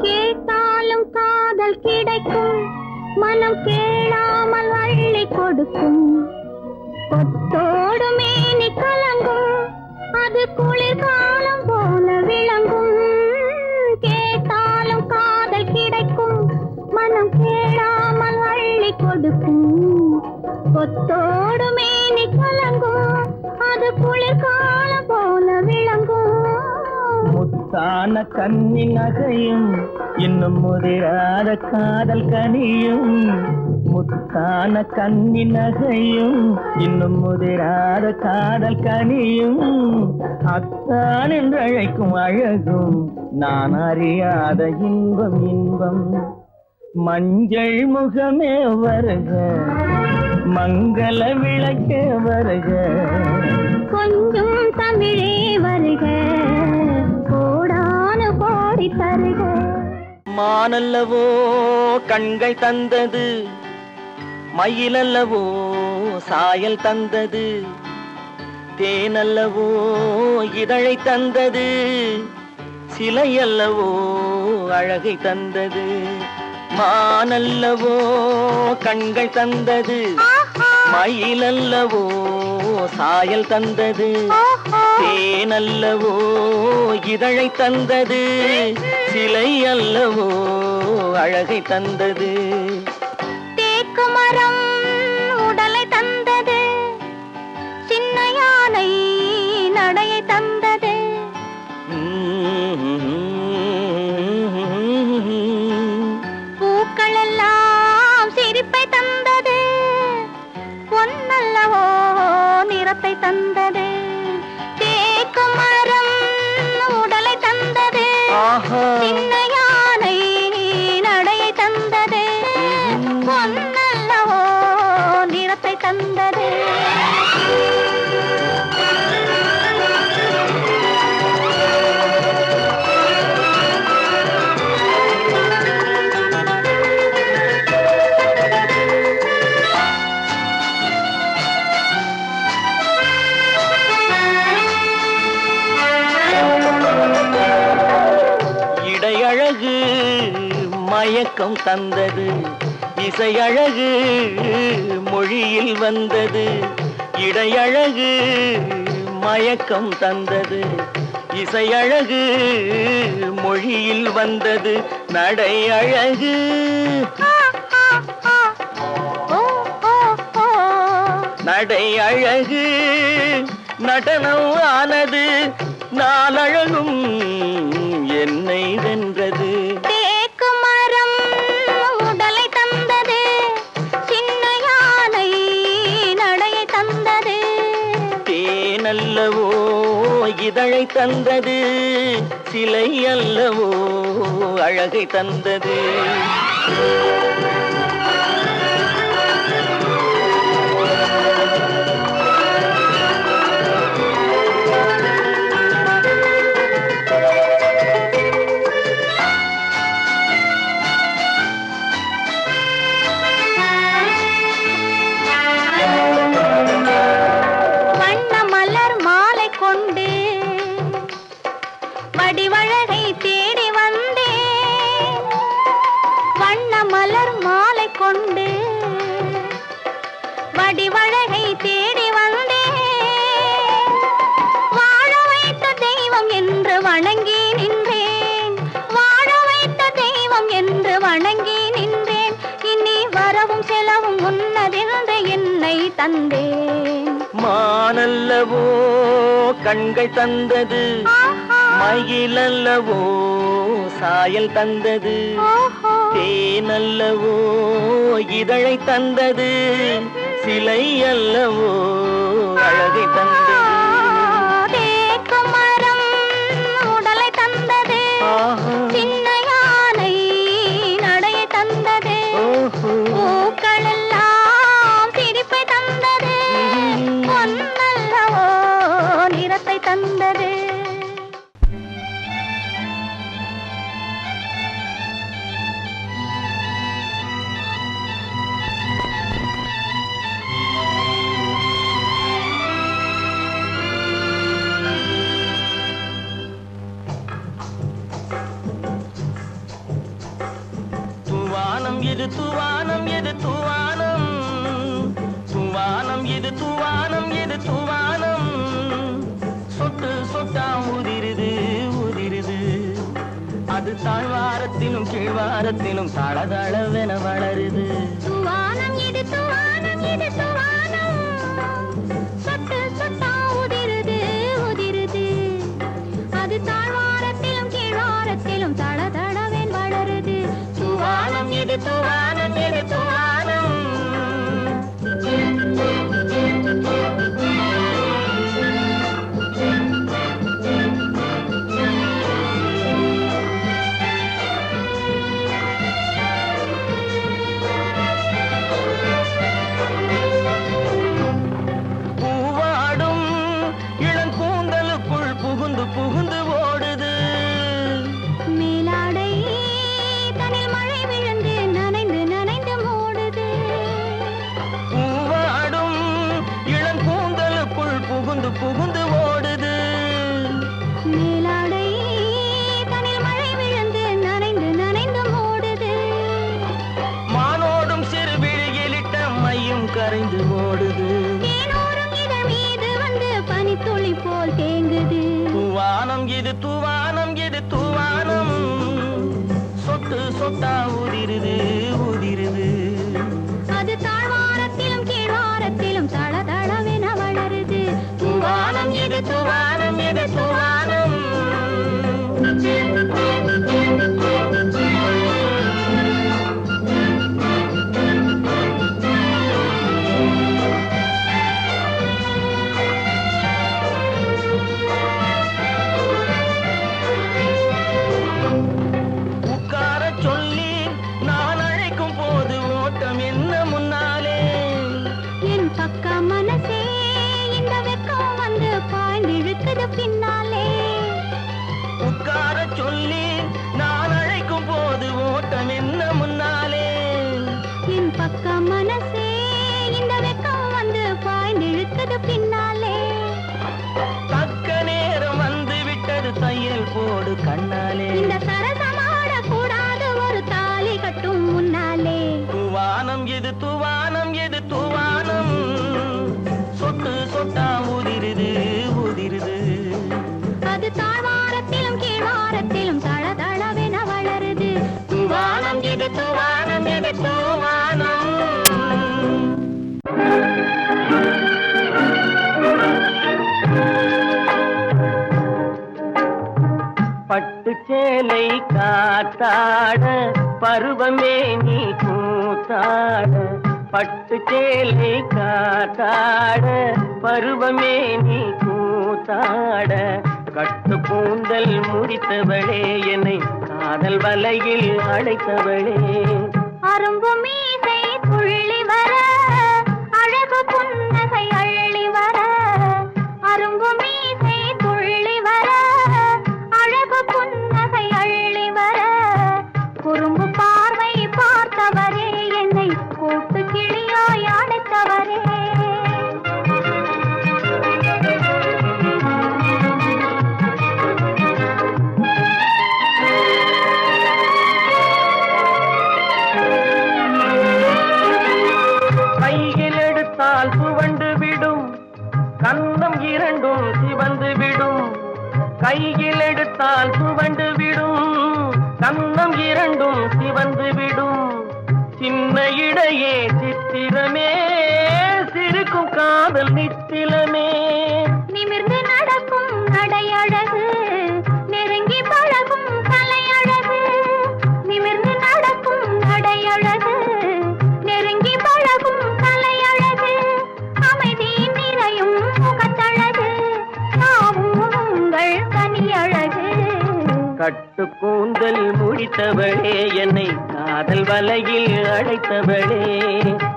கேட்டாலும் காதல் கிடைக்கும், மனம் கேளாமல் அள்ளி கொடுக்கும். கொத்தோடு மேனி கலங்கும், அது குளிர்காலம் போல விளங்கும். கேட்டாலும் காதல் கிடைக்கும், மனம் கேளாமல் அள்ளி கொடுக்கும். கொத்தோடு மேனி கலங்கும், அது குளிர்காலம் போல விளங்கும். முத்தான கன்னி நகையும் இன்னும் முதிராத காதல் கனியும். முத்தான கன்னி நகையும் இன்னும் முதிராத காதல் கனியும் அத்தான் என்று அழைக்கும் அழகும் நான் அறியாத இன்பம் இன்பம் மஞ்சள் முகமே வருக மங்கள விளக்கே வருக கொஞ்சம் தமிழே வருக கோடான கோடி தருக மானல்லவோ கண்கள் தந்தது மயிலல்லவோ சாயல் தந்தது தேனல்லவோ இதழை தந்தது சிலையல்லவோ அழகை தந்தது மானல்லவோ கண்கள் தந்தது மயிலல்லவோ சாயல் தந்தது தேனல்லவோ இதழை தந்தது சிலை அல்லவோ அழகை தந்தது தேக்கு மரம் உடலை தந்தது சின்ன யானை நடையை தந்தது பூக்கள் எல்லாம் சிரிப்பை தந்தது பொன்னல்லவோ நிறத்தை தந்தது தேக்கு மரம் உடலை தந்தது சின்ன யானை நடையை தந்தது பொன்னல்லவோ நிறத்தை தந்தது இடையழகு மயக்கம் தந்தது இசையழகு மொழியில் வந்தது இடையழகு மயக்கம் தந்தது இசையழகு மொழியில் வந்தது நடை அழகு நடை அழகு நடனம் ஆனது நாளழகும் என்னை வென்றது தேக்கு மரம் உடலை தந்தது சின்ன யானை நடையை தந்தது தேனல்லவோ இதழை தந்தது சிலை அல்லவோ அழகை தந்தது வடிவழகை தேடி வந்தேன் வண்ண மலர் மாலை கொண்டு வடிவழகை தேடி வந்தேன் வாழ வைத்த தெய்வம் என்று வணங்கி நின்றேன் வாழ வைத்த தெய்வம் என்று வணங்கி நின்றேன் இனி வரவும் செலவும் உன்னதென்று என்னை தந்தேன் மானல்லவோ கண்கள் தந்தது மயிலல்லவோ சாயல் தந்தது தேனல்லவோ இதழை தந்தது சிலை அல்லவோ அழகை தந்தது தேக்கு மரம் உடலை தந்தது சின்ன யானை நடையை தந்தது பூக்கள் எல்லாம் சிரிப்பை தந்தது பொன்னல்லவோ நிறத்தை தந்தது தூவானம் இது தூவானம் இது தூவானம் தூவானம் இது தூவானம் இது தூவானம் சொட்டு சொட்டா உதிருது உதிருது அது தாழ்வாரத்திலும் கீழ்வாரத்திலும் தளதளவென வளருது தூவானம் இது தூவானம் இது தூவானம் சொட்டு சொட்டா உதிருது உதிருது அது தாழ்வாரத்திலும் கீழ்வாரத்திலும் தளதளவென வளருது தூவானம் இது தூவானம் இது தூவானம் வந்து புகுந்து ஓடுது. மேலாடை தனில் மழை விழுந்து நனைந்து நனைந்து மூடுது. மானோடும் சிறு விழியிலிட்ட மையும் கரைந்து ஓடுது. தேனோரும் இதழ் மீது வந்து பனித்துளி போல் தேங்குது. தூவானம் இது தூவானம் இது தூவானம், சொட்டு சொட்டா உதிருது உதிருது. அது தாழ்வாரத்திலும் கீழ்வாரத்திலும் தளதளவென வளருது. தூவானம் இது தூவானம் இது தூவானம். உட்கார சொல்லி நான் அழைக்கும் போது ஓட்டம் என்ன முன்னாலே. என் பக்க மனசே இந்த வெக்கம் வந்து பாய்ந்து இழுக்குது பின்னாலே. உட்கார சொல்லி நான் அழைக்கும் போது ஓட்டம் என்ன முன்னாலே. என் பக்க மனசே இந்த வெக்கம் வந்து பாய்ந்து இழுக்குது பின்னாலே. தக்க நேரம் வந்து விட்டது தையல் போடு கண்ணாலே. இந்த சரசமாட கூடாது ஒரு தாலி கட்டும் முன்னாலே. தூவானம் இது தூவானம் இது தூவானம், சொட்டு சொட்டா உதிருது உதிருது. அது தாழ்வாரத்திலும் கீழ்வாரத்திலும் தளதளவென வளருது. தூவானம் இது தூவானம் இது தூவானம். பட்டு சேலை காத்தாட பருவமே நீ கூத்தாட. பட்டு சேலை காத்தாட பருவமே நீ கூத்தாட. கட்டு கூந்தல் முடித்தவளே என்னை காதல் வலையில் அழைத்தவளே. அரும்பு மீசை துள்ளி வர அழகு புன்னகை அள்ளி வர. அரும்பு மீசை துள்ளி வர அழகு புன்னகை அள்ளி வர. குறும்பு பார்வை பார்த்தவரே என்னை கூட்டு கிளியாய் அழைத்தவரே. கையில் எடுத்தால் துவண்டு விடும், கன்னம் இரண்டும் சிவந்து விடும். கையில் எடுத்தால் துவண்டு விடும், கன்னம் இரண்டும் சிவந்து விடும். சின்ன இடையே சித்திரமே சிரிக்கும் காதல் நித்திலமே. நிமிர்ந்து நடக்கும் நடையழகு நெருங்கி பழகும் கலையழகு. நிமிர்ந்து நடக்கும் நடையழகு நெருங்கி பழகும் கலையழகு. அமைதி நிறையும் முகத்தழகு யாவும் உங்கள் கனியழகு. கட்டு கூந்தல் முடித்தவளே என்னை காதல் வலையில் அழைத்தவளே.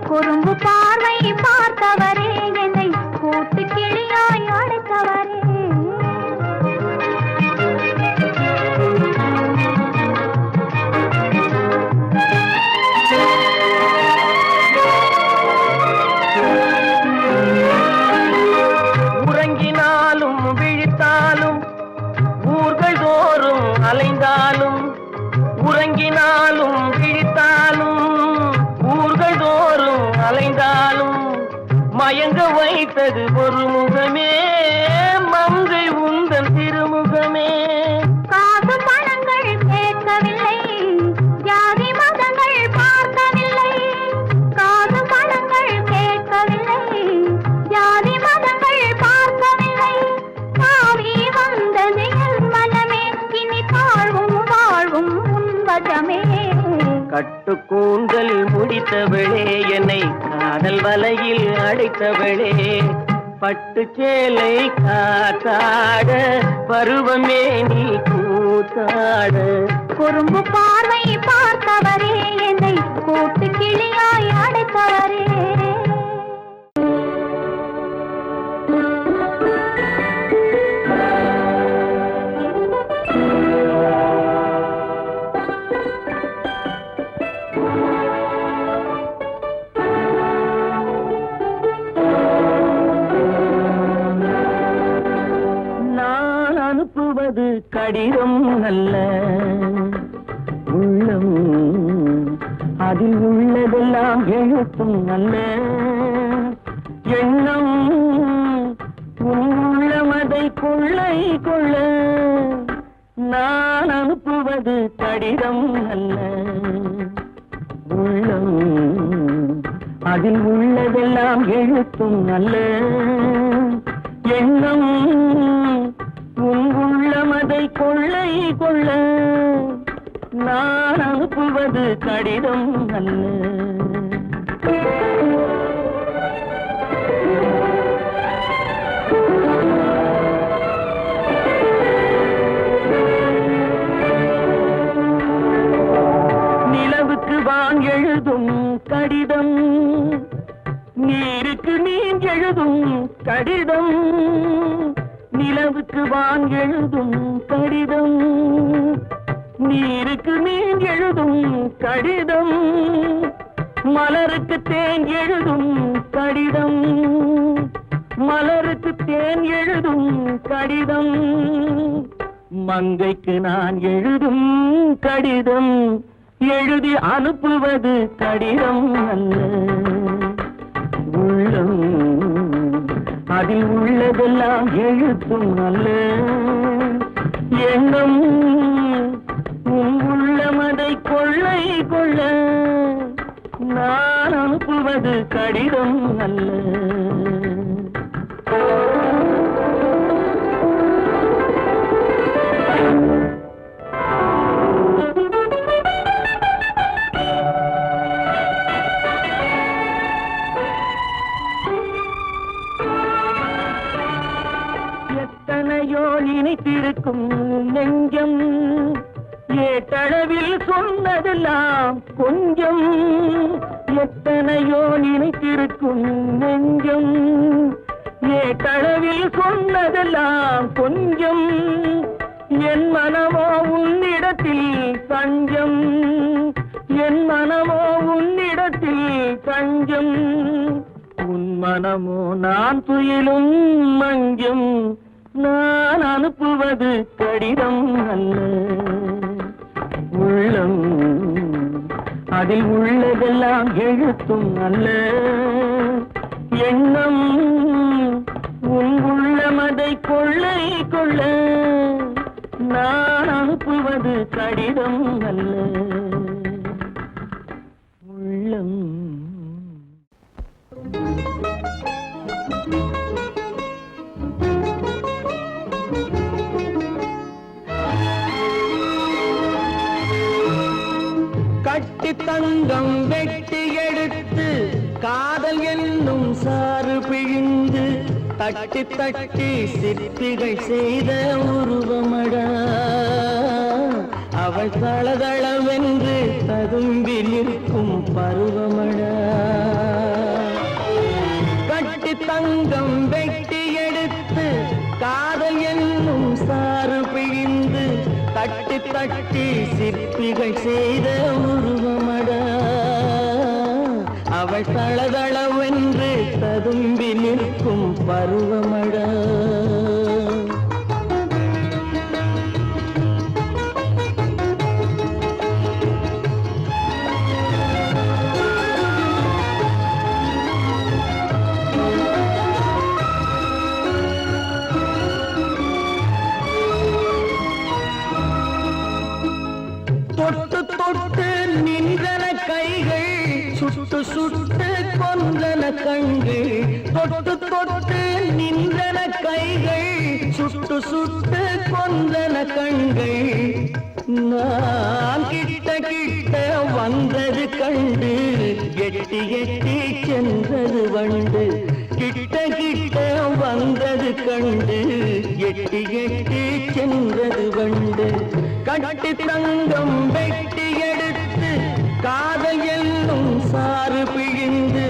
குறும்பு பார்வை பார்த்தவரே என்னை கூட்டு கிளியாய் அழைத்தவரே. உறங்கினாலும் விழித்தாலும் ஊர்கள் தோறும் அலைந்தாலும். உறங்கினாலும் விழித்தாலும் ஊர்கள் தோறும் அலைந்தாலும். மயங்க வைத்தது ஒரு முகமே மங்கை உந்தன் திருமுகமே. காசு பணங்கள் கேட்கவில்லை ஜாதி மதங்கள் பார்க்கவில்லை. காசு பணங்கள் கேட்கவில்லை ஜாதி மதங்கள் பார்க்கவில்லை. தாவி வந்தது என் மனமே இனி தாழ்வும் வாழ்வும் உன்வசமே. கட்டு கூந்தல் முடித்தவளே என்னை காதல் வலையில் அடைத்தவளே. பட்டு சேலை காத்தாட பருவமே நீ கூத்தாட. குறும்பு பார்வை பார்த்தவரே என்னை கூட்டு கிளியாய் அடைத்தவரே. அனுப்புவது கடிதம் அல்ல. உள்ளம் அதில் உள்ளதெல்லாம் எழுத்தும் அல்ல. எண்ணம் உள்ளமதை கொள்ளை கொள்ள நான் அனுப்புவது கடிதம் அல்ல. உள்ளம் அதில் உள்ளதெல்லாம் எழுத்தும் அல்ல. எண்ணம் உள்ளமதை கொள்ளை கொள்ள நான் அனுப்புவது கடிதம் அல்ல. நிலவுக்கு வான் எழுதும் கடிதம், நீருக்கு நீர் எழுதும் கடிதம். நிலவுக்கு வான் எழுதும் கடிதம், நீருக்கு நீர் எழுதும் கடிதம். மலருக்கு தேன் எழுதும் கடிதம், மலருக்கு தேன் எழுதும் கடிதம். மங்கைக்கு நான் எழுதும் கடிதம், எழுதி அனுப்புவது கடிதம் அல்ல. உள்ளம் அதில் உள்ளதெல்லாம் எழுத்தும் அல்ல. எண்ணம் உள்ளமதை கொள்ளை கொள்ள நான் அனுப்புவது கடிதம் அல்ல. எத்தனையோ நினைத்திருக்கும் நெஞ்சம், ஏட்டளவில் சொன்னதெல்லாம் கொஞ்சம். எத்தனையோ நினைத்திருக்கும் நெஞ்சம், ஏட்டளவில் சொன்னதெல்லாம் கொஞ்சம். என் மனமோ உன்னிடத்தில் தஞ்சம், என் மனமோ உன்னிடத்தில் தஞ்சம். உன் மனமோ நான் துயிலும் மஞ்சம், நான் அனுப்புவது கடிதம் அல்ல. உள்ளம் அதில் உள்ளதெல்லாம் எழுத்தும் அல்ல. எண்ணம் உன் உள்ளமதை கொள்ளை கொள்ள நான் அனுப்புவது கடிதம் அல்ல. உள்ளம் கட்டி தங்கம் வெட்டி எடுத்து காதல் என்னும் சாறு பிழிந்து தட்டி தட்டி சிற்பிகள் செய்த உருவமடா. அவள் தளதளவென்று ததும்பி நிற்கும் பருவமடா. கட்டி தங்கம் வெட்டி எடுத்து காதல் என்னும் சாறு பிழிந்து தட்டி தட்டி சிற்பிகள் செய்த உருவமடா. அவள் தளதளவென்று ததும்பி நிற்கும் பருவமடா. தொட்டு தொட்டு நின்றன கைகள், சுட்டு சுட்டு கொன்றன கண்கள். தொட்டு தொட்டு நின்றன கைகள், சுட்டு சுட்டு கொன்றன கண்கள். நான் கிட்ட கிட்ட வந்தது கண்டு எட்டி எட்டி சென்றது வண்டு. கிட்ட கிட்ட வந்தது கண்டு எட்டி எட்டி சென்றது வண்டு. கட்டி தங்கம் வெட்டி எடுத்து காதல் என்னும் சாறு பிழிந்து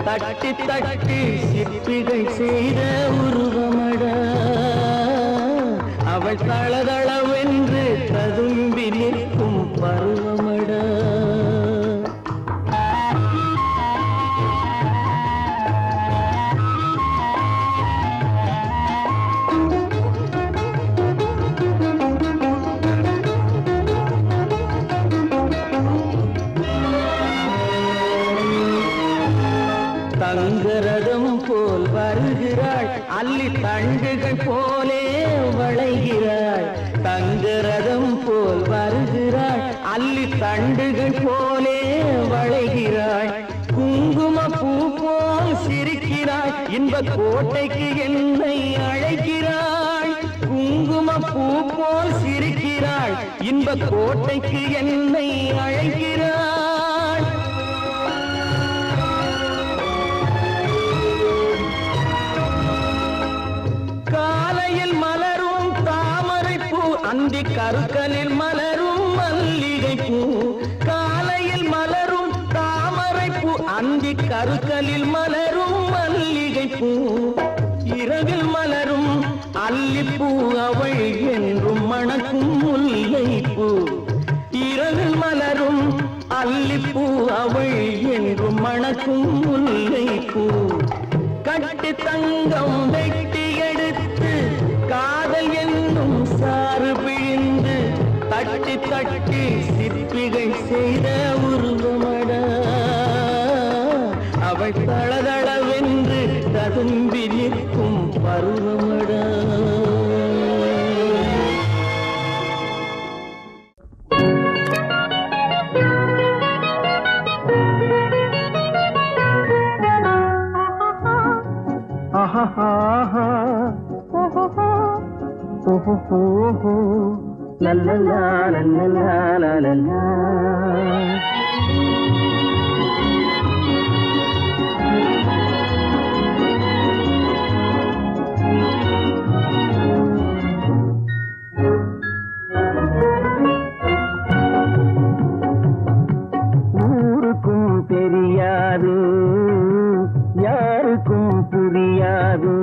தட்டி தட்டி சிற்பிகள் செய்த உருவமடா. அவள் தளதளவென்று ததும்பி நிற்கும் பருவமடா. அல்லி தண்டுகள் போலே வளைகிறாள் தங்கரதம் போல் வருகிறாள் அல்லி தண்டுகள் போலே வளைகிறாள் குங்கும பூ போல் சிரிக்கிறாள் இன்ப கோட்டைக்கு என்னை அழைக்கிறாள் குங்கும பூ போல் சிரிக்கிறாள் இன்ப கோட்டைக்கு என்னை அழைக்கிறாள் காலையில் மலரும் தாமரை பூ அந்தி கருக்கலில் மலரும் மல்லிகை பூ காலையில் மலரும் தாமரை பூ அந்தி கருக்கலில் மலரும் மல்லிகை பூ இரவில் மலரும் அல்லிப்பூ அவள் என்றும் மணக்கும் முல்லை பூ இரவில் மலரும் அல்லிப்பூ அவள் என்றும் மணக்கும் முல்லை பூ கட்டி தங்கம் வெட்டி எடுத்து காதல் என்னும் சாறு பிழிந்து தட்டி தட்டி சிற்பிகள் செய்த உருவமட அவள் தளதளவென்று ததும்பி நிற்கும் பருவமட la la la la la la la la ஊருக்கும் தெரியாது யாருக்கும் புரியாது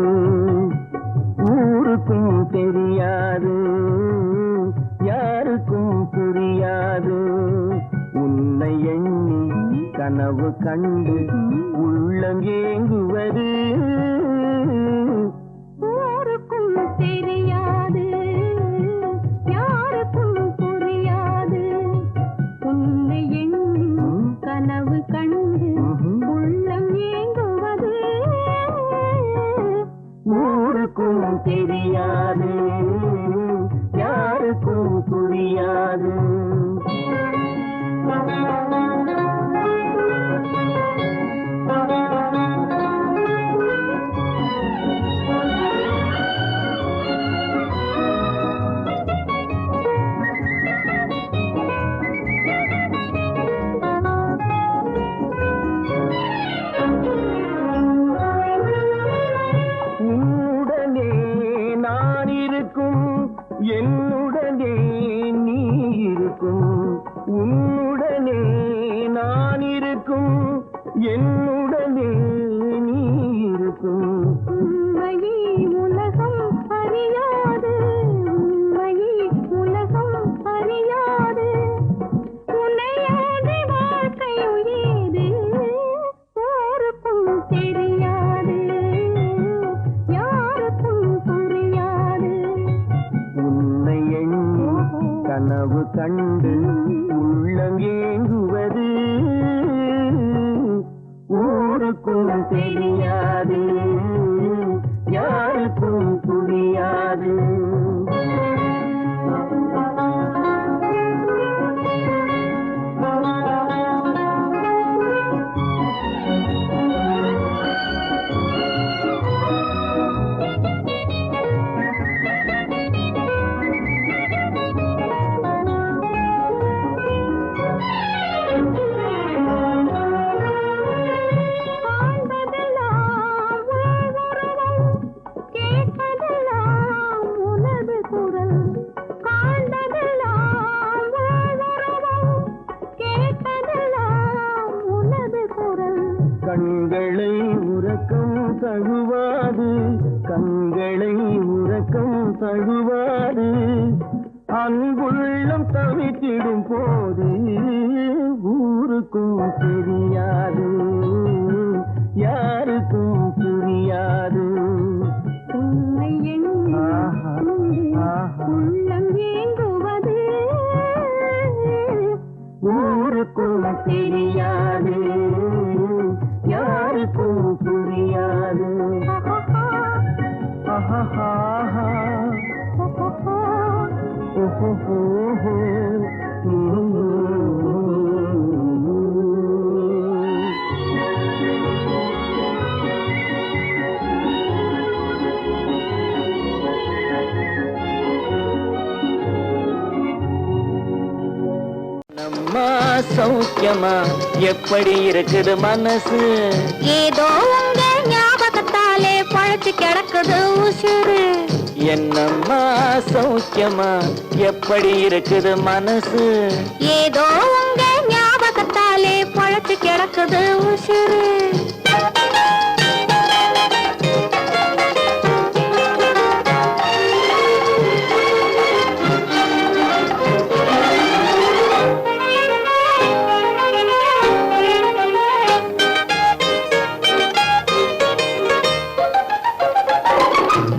ஊருக்கும் தெரியாது யாருக்கும் புரியாது உன்னை எண்ணி கனவு கண்டு உள்ளம் ஏங்குவது ஊருக்கும் தெரியாது யாருக்கும் புரியாது உன்னை எண்ணி கனவு கண்டு உள்ளம் ஏங்குவது ஊருக்கும் தெரியாது யாருக்கும் புரியாது உன்னுடனே நான் இருக்கும் என்னுடனே நீ இருக்கும் உன்னுடனே நான் இருக்கும் என்னுடனே நீ இருக்கும் உண்மையை உலகம் அறியாது உண்மையை உலகம் அறியாது உன்னையாதி வாழ்க்கை உயேது யாருக்கும் தெரியாது யாருக்கும் புரியாது உன்னை எண்ணி கனவு கண்டு உள்ளம் ஏங்குவது ஊருக்கும் தெரியாது யாருக்கும் புரியாது கண்களை உறக்கம் தழுவாது கண்களை உறக்கம் தழுவாது அன்புள்ளம் தவித்திடும் போது ஊருக்கும் தெரியாது யாருக்கும் புரியாது உன்னை எண்ணி உள்ளம் ஏங்குவது ஊருக்கும் தெரியாது யாருக்கும் புரியாது சௌக்கியமா எப்படி இருக்குது மனசு ஏதோ உங்க ஞாபகத்தாலே பழச்சு கிடக்குது உசுறு என்னம்மா சௌக்கியமா எப்படி இருக்குது மனசு ஏதோ உங்க ஞாபகத்தாலே பழச்சு கிடக்குது உசுறு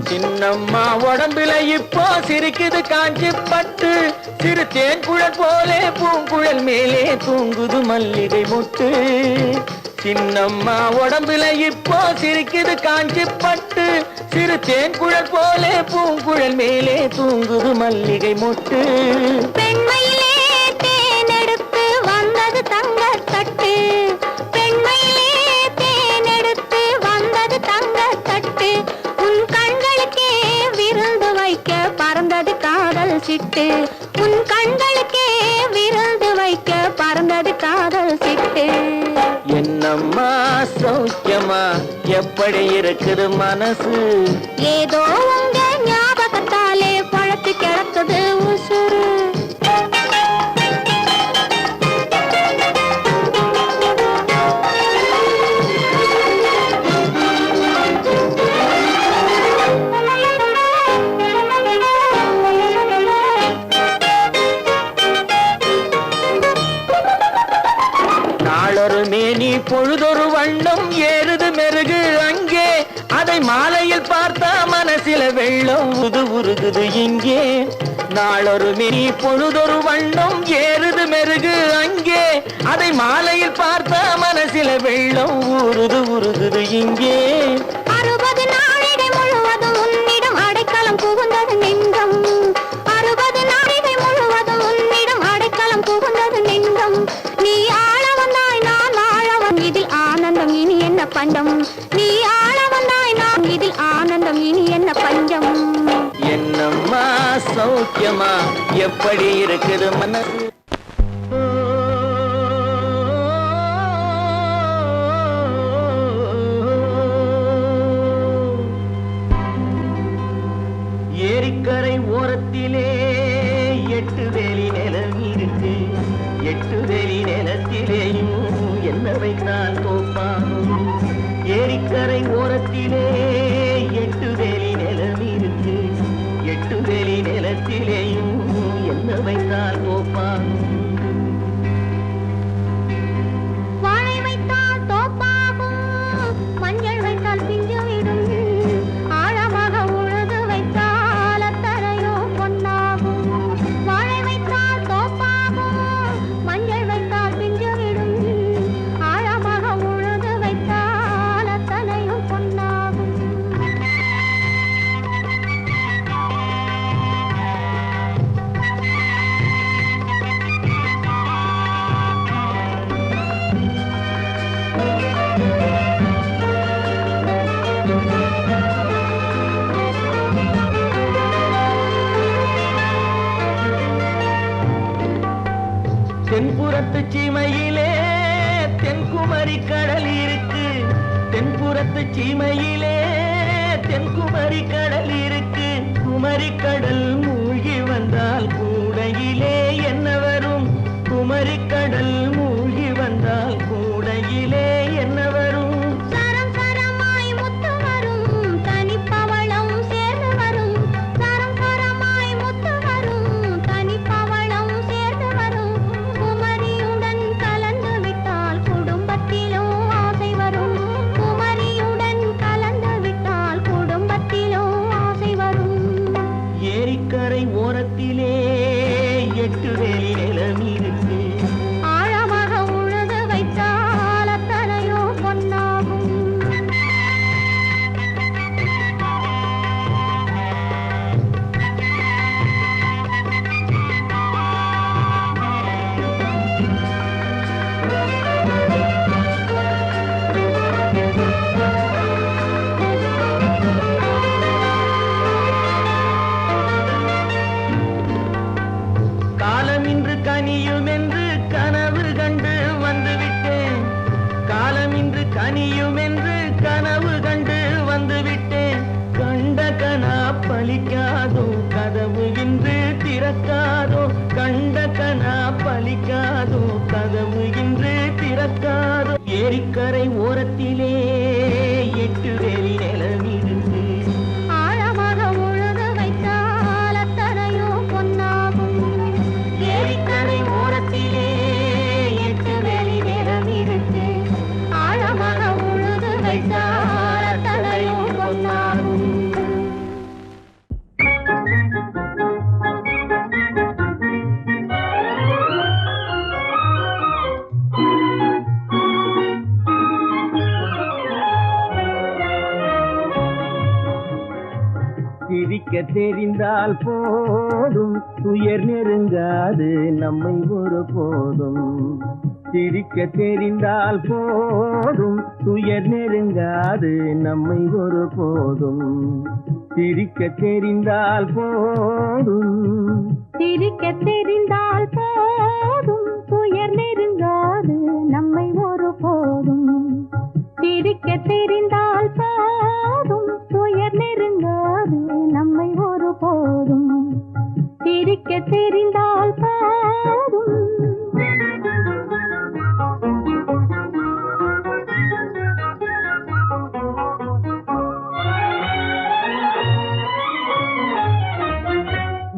சின்னம்மா உடம்புல இப்போ சிரிக்குது காஞ்சி பட்டு சிறு தேன் குழல் போலே பூங்குழல் மேலே தூங்குது மல்லிகை முட்டு சின்னம்மா உடம்புல இப்போ சிரிக்குது காஞ்சி பட்டு சிறு தேன் குழல் போலே பூங்குழல் மேலே தூங்குது மல்லிகை முட்டு பெண்மையிலே தேனெடுத்து வந்தது தங்க தட்டு பெண்மையிலே தேனெடுத்து வந்தது தங்க தட்டு உன் கண்களுக்கே விருந்து வைக்க பறந்தது காதல் சிட்டு உன் கண்களுக்கே விருந்து வைக்க பறந்தது காதல் சிட்டு என்னம்மா சௌக்கியமா எப்படி இருக்குது மனசு ஏதோ உங்க ஞாபகத்தாலே பழத்து கிடக்குது உசுறு நாளொரு மேனி பொழுதொரு வண்ணம் ஏறுது மெருகு அங்கே அதை மாலையில் பார்த்தா மனசில வெள்ளம் உருகுது இங்கே நாளொரு மேனி பொழுதொரு வண்ணம் ஏறுது மெருகு அங்கே அதை மாலையில் பார்த்தா மனசில வெள்ளம் உருகுது இங்கே 60 நாழிகை முழுவதும் உன்னிடம் அடைக்கலம் புகுந்தது நெஞ்சம் 60 நாழிகை முழுவதும் உன்னிடம் அடைக்கலம் புகுந்தது நெஞ்சம் நீ ஆள வந்தாய் நான் ஆழவன் இதில் ஆனந்தம் இனி என்ன பஞ்சம் நீ ஆள வந்தாய் நான் இதில் ஆனந்தம் இனி என்ன பஞ்சம் என்னம்மா சௌக்கியமா எப்படி இருக்குது மனசு ஏரிக்கரை ஓரத்திலே 8 வேலி நிலம் இருக்கு 8 வேலி நிலத்திலேயும் என்ன வைத்தால் தோப்பாகும் ஏரிக்கரை ஓரத்திலே 8 வேலி நிலம் இருக்கு 8 வேலி நிலத்திலேயும் என்ன வைத்தால் தோப்பாகும் வாழை வைத்தால் தோப்பாகும் மஞ்சள் வைத்தால் பிஞ்சு விடும் ஆழமாக உழுது வைத்தால் அத்தனையோ பொன்னாகும் வாழை வைத்தால் தோப்பாகும் மஞ்சள் வைத்தால் பிஞ்சு விடும் ஆழமாக உழுது வைத்தால் அத்தனையோ பொன்னாகும் தென்புறத்து சீமையிலே தென்குமரி கடல் இருக்கு தென்புறத்து சீமையிலே தென்குமரி கடல் இருக்கு குமரி கடல் மூழ்கி வந்தால் கூடையிலே என்ன வரும் குமரி கடல் மூழ்கி வந்தால் கூடையிலே என்ன வரும் சரம் சரமாய் முத்து வரும் தனிப்பவளம் சேர்ந்து வரும் சரம் சரமாய் முத்து வரும் தனிப்பவளம் சேர்ந்து வரும் குமரியுடன் கலந்து விட்டால் குடும்பத்திலும் ஆசை வரும் குமரியுடன் கலந்து விட்டால் குடும்பத்திலும் ஆசை வரும் ஏரிக்க பலிக்காதோ கதவு இன்று திறக்காதோ கண்ட கனா பலிக்காதோ கதவு இன்று திறக்காதோ ஏரிக்கரை ஓரத்திலே 8 வேலி நிலமிருந்து ஆழமாக உழுது வைத்தால் அத்தனையோ பொன்னாகும். ஏரிக்கரை ஓரத்திலே 8 வேலி நிலமிருந்து ஆழமாக உழுது வைத்தால் அத்தனையோ பொன்னாகும். சிரிக்க தெரிந்தால் போதும் துயர் நெருங்காது நம்மை ஒரு போதும் சிரிக்க தெரிந்தால் போதும் துயர் நெருங்காது நம்மை ஒரு போதும் சிரிக்க தெரிந்தால் போதும் சிரிக்க தெரிந்தால் போதும் துயர் நெருங்காது நம்மை ஒரு போதும் சிரிக்க தெரிந்தால் போதும் துயர் நெருங்காது நம்மை ஒரு போதும் சிரிக்க தெரிந்தால் போதும்.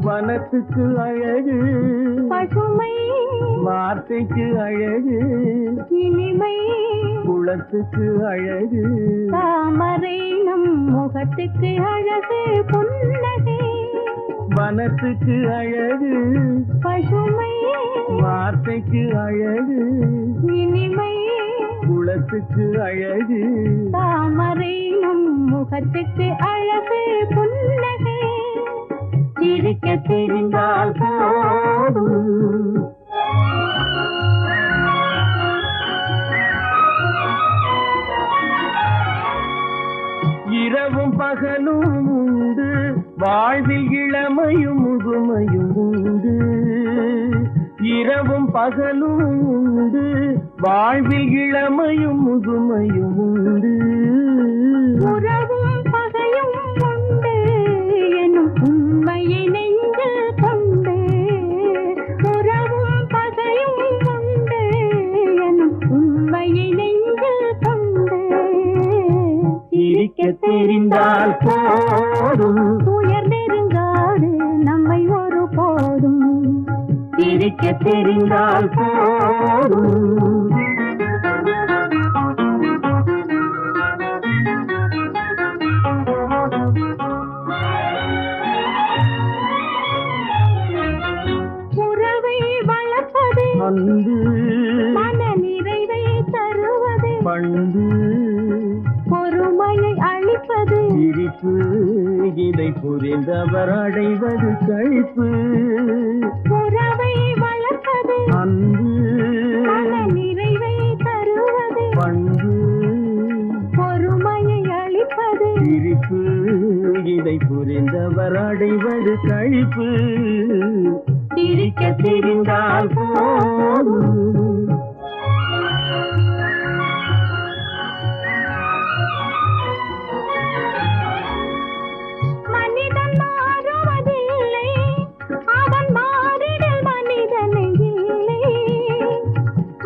வனத்துக்கு அழகு பசுமை வார்த்தைக்கு அழகு இனிமை குளத்துக்கு அழகு தாமரை நம் முகத்துக்கு அழகு புன்னகை. வனத்துக்கு அழகு பசுமை வார்த்தைக்கு அழகு இனிமை குளத்துக்கு அழகு தாமரை நம் முகத்துக்கு அழகு புன்னகை. சிரிக்க தெரிந்தால் போதும் இரவும் பகலும் உண்டு வாழ்வில் இளமையும் முதுமையும் உண்டு இரவும் பகலும் உண்டு வாழ்வில் இளமையும் முதுமையும் உண்டு உறவும் பகையும் உண்டு எனும் உண்மையை நெஞ்சில் கொண்டு உறவும் பகையும் உண்டு எனும் உண்மையை நெஞ்சில் கொண்டு சிரிக்க தெரிந்தால் போதும் துயர் நெருங்காது நம்மை ஒரு போதும் சிரிக்க தெரிந்தால் போதும் உறவை வளர்ப்பது அன்பு மன நிறைவை தருவது பண்பு பொறுமையை அளிப்பது சிரிப்பு இதை புரிந்தவர் அடைவது கழிப்பு உறவை வளர்ப்பது அன்பு மன நிறைவை தருவது பண்பு பொறுமையை அளிப்பது சிரிப்பு இதை புரிந்தவர் அடைவது கழிப்பு சிரிக்க தெரிந்தால் போதும் மனிதன் மாறுவதில்லை அவன் மாறிடல் மனிதனை இல்லை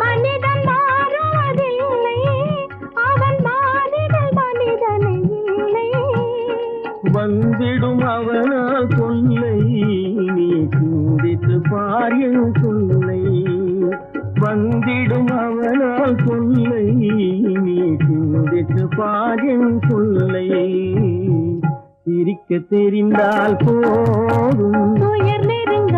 மனிதன் மாறுவதில்லை அவன் மாறிடல் மனிதனை இல்லை வந்திடும் அவனால் சொல்லை நீ சிந்தித்து பார் என் சொல்லை வந்திடும் அவனால் சொல்லை நீ சிந்தித்து பார் என் சொல்லை சிரிக்க தெரிந்தால் போதும் துயர் நெருங்க